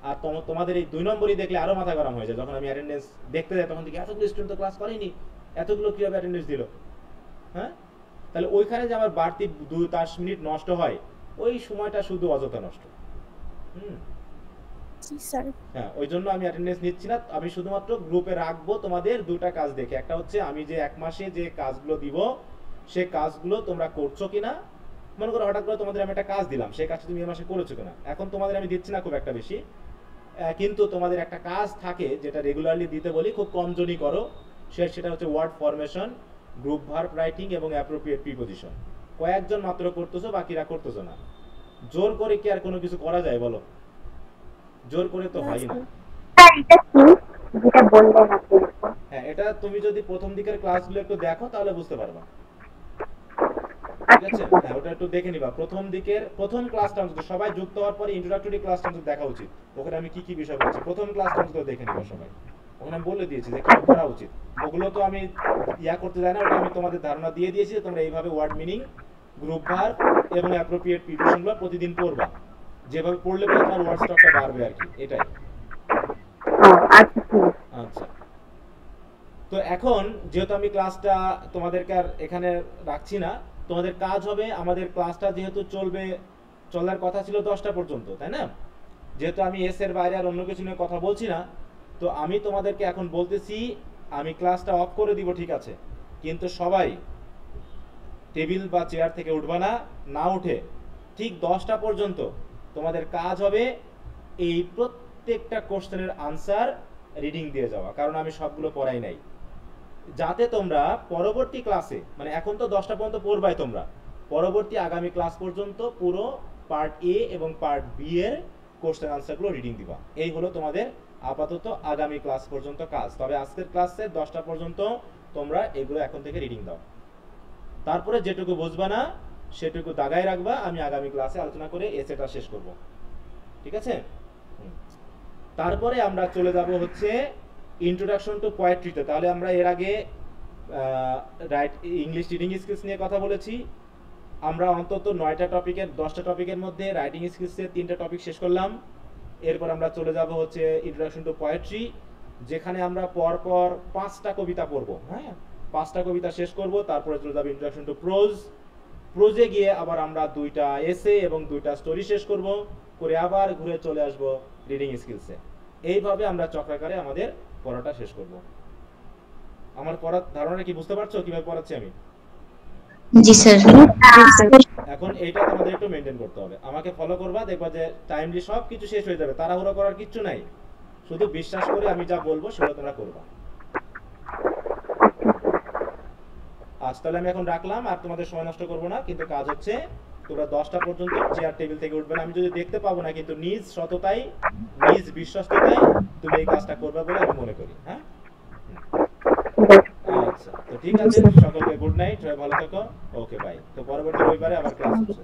আর তোমাদের এই 2 নম্বরই দেখলে আরো মাথা গরম হয়ে যায়। যখন আমি অ্যাটেন্ডেন্স দেখতে যাই তখন থেকে এতগুলো স্টুডেন্ট তো ক্লাস করেনি, এতগুলো কিভাবে অ্যাটেন্ডেন্স দিল? হ্যাঁ, তাহলে ওইখানে যে আমার বাড়তি 2-3 মিনিট নষ্ট হয়, ওই সময়টা শুধু অযথা নষ্ট। জি স্যার। হ্যাঁ, ওই জন্য আমি অ্যাটেন্ডেন্স নিচ্ছি না। আমি শুধুমাত্র গ্রুপে রাখবো তোমাদের 2টা কাজ দেখে। একটা হচ্ছে আমি যে 1 মাসে যে কাজগুলো দিব সেই কাজগুলো তোমরা করছো কিনা। মনে করো হঠাৎ করে তোমাদের আমি একটা কাজ দিলাম, সেই কাজটা তুমি এই মাসে করেছো কিনা। এখন তোমাদের আমি দিচ্ছি না খুব একটা বেশি, কিন্তু তোমাদের একটা কাজ থাকে যেটা রেগুলারলি দিতে বলি, খুব কম জনই করো। সেটা হচ্ছে word formation, group verb writing এবং অ্যাপ্রোপ্রিয়েট প্রিপোজিশন। কয়েকজন মাত্র করতেছো, বাকিরা করতেছো না। জোর করে কি আর কোনো কিছু করা যায় বলো? জোর করে তো হয় না। স্যার এটা কি যেটা বললেন আপনি? হ্যাঁ, এটা তুমি যদি প্রথম দিকের ক্লাসগুলো একটু দেখো তাহলে বুঝতে পারবা। ঠিক আছে, হ্যাঁ ওটা একটু দেখে নিবা। প্রথম দিকের প্রথম ক্লাসটা অন্তত সবাই যুক্ত হওয়ার পরে ইন্ট্রোডাক্টরি ক্লাসটা অন্তত দেখা উচিত। ওখানে আমি কি কি বিষয় বলছি প্রথম ক্লাসটা অন্তত দেখে নিবা সবাই। ওখানে আমি বলে দিয়েছি যে কি করা উচিত। ওগুলো তো আমি করতে যাই না, ওটা আমি তোমাদের ধারণা দিয়ে দিয়েছি যে তোমরা এইভাবে ওয়ার্ড মিনিং, গ্রুপ ভার্ব এবং অ্যাপ্রোপ্রিয়েট প্রিপোজিশনগুলো প্রতিদিন পড়বা। যেভাবে পড়লে পরে তোমার ওয়ার্ড স্টকটা বাড়বে আর কি, এটাই। আচ্ছা, তো এখন যেহেতু আমি ক্লাসটা তোমাদেরকে আর এখানে রাখছি না, তোমাদের কাজ হবে, আমাদের ক্লাসটা যেহেতু চলার কথা ছিল 10টা পর্যন্ত, তাই না? যেহেতু আমি এস এর বাইরে আর অন্য কিছু নিয়ে কথা বলছি না, তো আমি তোমাদেরকে এখন বলতেছি আমি ক্লাসটা অফ করে দিব, ঠিক আছে? কিন্তু সবাই টেবিল বা চেয়ার থেকে উঠবা না, না উঠে ঠিক 10টা পর্যন্ত তোমাদের কাজ হবে এই প্রত্যেকটা কোশ্চেনের আনসার রিডিং দিয়ে যাওয়া। কারণ আমি সবগুলো পড়াই নাই, যাতে তোমরা পরবর্তী ক্লাসে, মানে এখন তো 10টা পর্যন্ত পড়বাই তোমরা, পরবর্তী আগামী ক্লাস পর্যন্ত পুরো পার্ট এ এবং পার্ট বি এর কোশ্চেন আনসারগুলো রিডিং দিবা। এই হলো তোমাদের আপাতত আগামী ক্লাস পর্যন্ত কাজ। তবে আজকের ক্লাসে 10টা পর্যন্ত তোমরা এগুলো এখন থেকে রিডিং দাও। তারপরে যেটুকু বুঝবা না সেটুকু দাগায় রাখবা, আমি আগামী ক্লাসে আলোচনা করে এসেটা শেষ করব। ঠিক আছে? তারপরে আমরা চলে যাব হচ্ছে ইন্ট্রোডাকশন টু পোয়েট্রিতে। তাহলে আমরা এর আগে ইংলিশ রিডিং স্কিলস নিয়ে কথা বলেছি। আমরা অন্তত 9টা টপিকের 10টা টপিকের মধ্যে রাইটিং স্কিলসের 3টা টপিক শেষ করলাম। এরপর আমরা চলে যাব হচ্ছে ইন্ট্রোডাকশন টু পোয়েট্রি, যেখানে আমরা পরপর 5টা কবিতা পড়ব। হ্যাঁ, 5টা কবিতা শেষ করব। তারপরে চলে যাব ইন্ট্রোডাকশন টু প্রোজে গিয়ে আবার আমরা 2টা এসে এবং 2টা স্টোরি শেষ করব, করে আবার ঘুরে চলে আসব রিডিং স্কিলসে। এইভাবে আমরা চক্রাকারে আমাদের পড়াটা শেষ করব। আমার পড়ার ধারণা কি বুঝতে পারছো কিভাবে পড়াচ্ছি আমি? জি স্যার। এখন এইটা তোমাদের একটু মেইনটেইন করতে হবে, আমাকে ফলো করবা, দেখবা যে টাইমলি সব কিছু শেষ হয়ে যাবে। তাড়াহুড়ো করার কিচ্ছু নাই, শুধু বিশ্বাস করে আমি যা বলবো সেটা তোমরা করবা। আজ তাহলে আমি এখন রাখলাম, আর তোমাদের সময় নষ্ট করবো না। কিন্তু কাজ হচ্ছে তোমরা 10টা পর্যন্ত চেয়ার টেবিল থেকে উঠবে না। আমি যদি দেখতে পাবো না, কিন্তু নিজ সততাই, নিজ বিশ্বস্ততাই তুমি এই কাজটা করবে বলে আমি মনে করি। হ্যাঁ, আচ্ছা, তো ঠিক আছে, সকলকে গুড নাইট, সবাই ভালো থাকো। ওকে, বাই। তো পরবর্তী রবিবারে আবার ক্লাস হচ্ছে।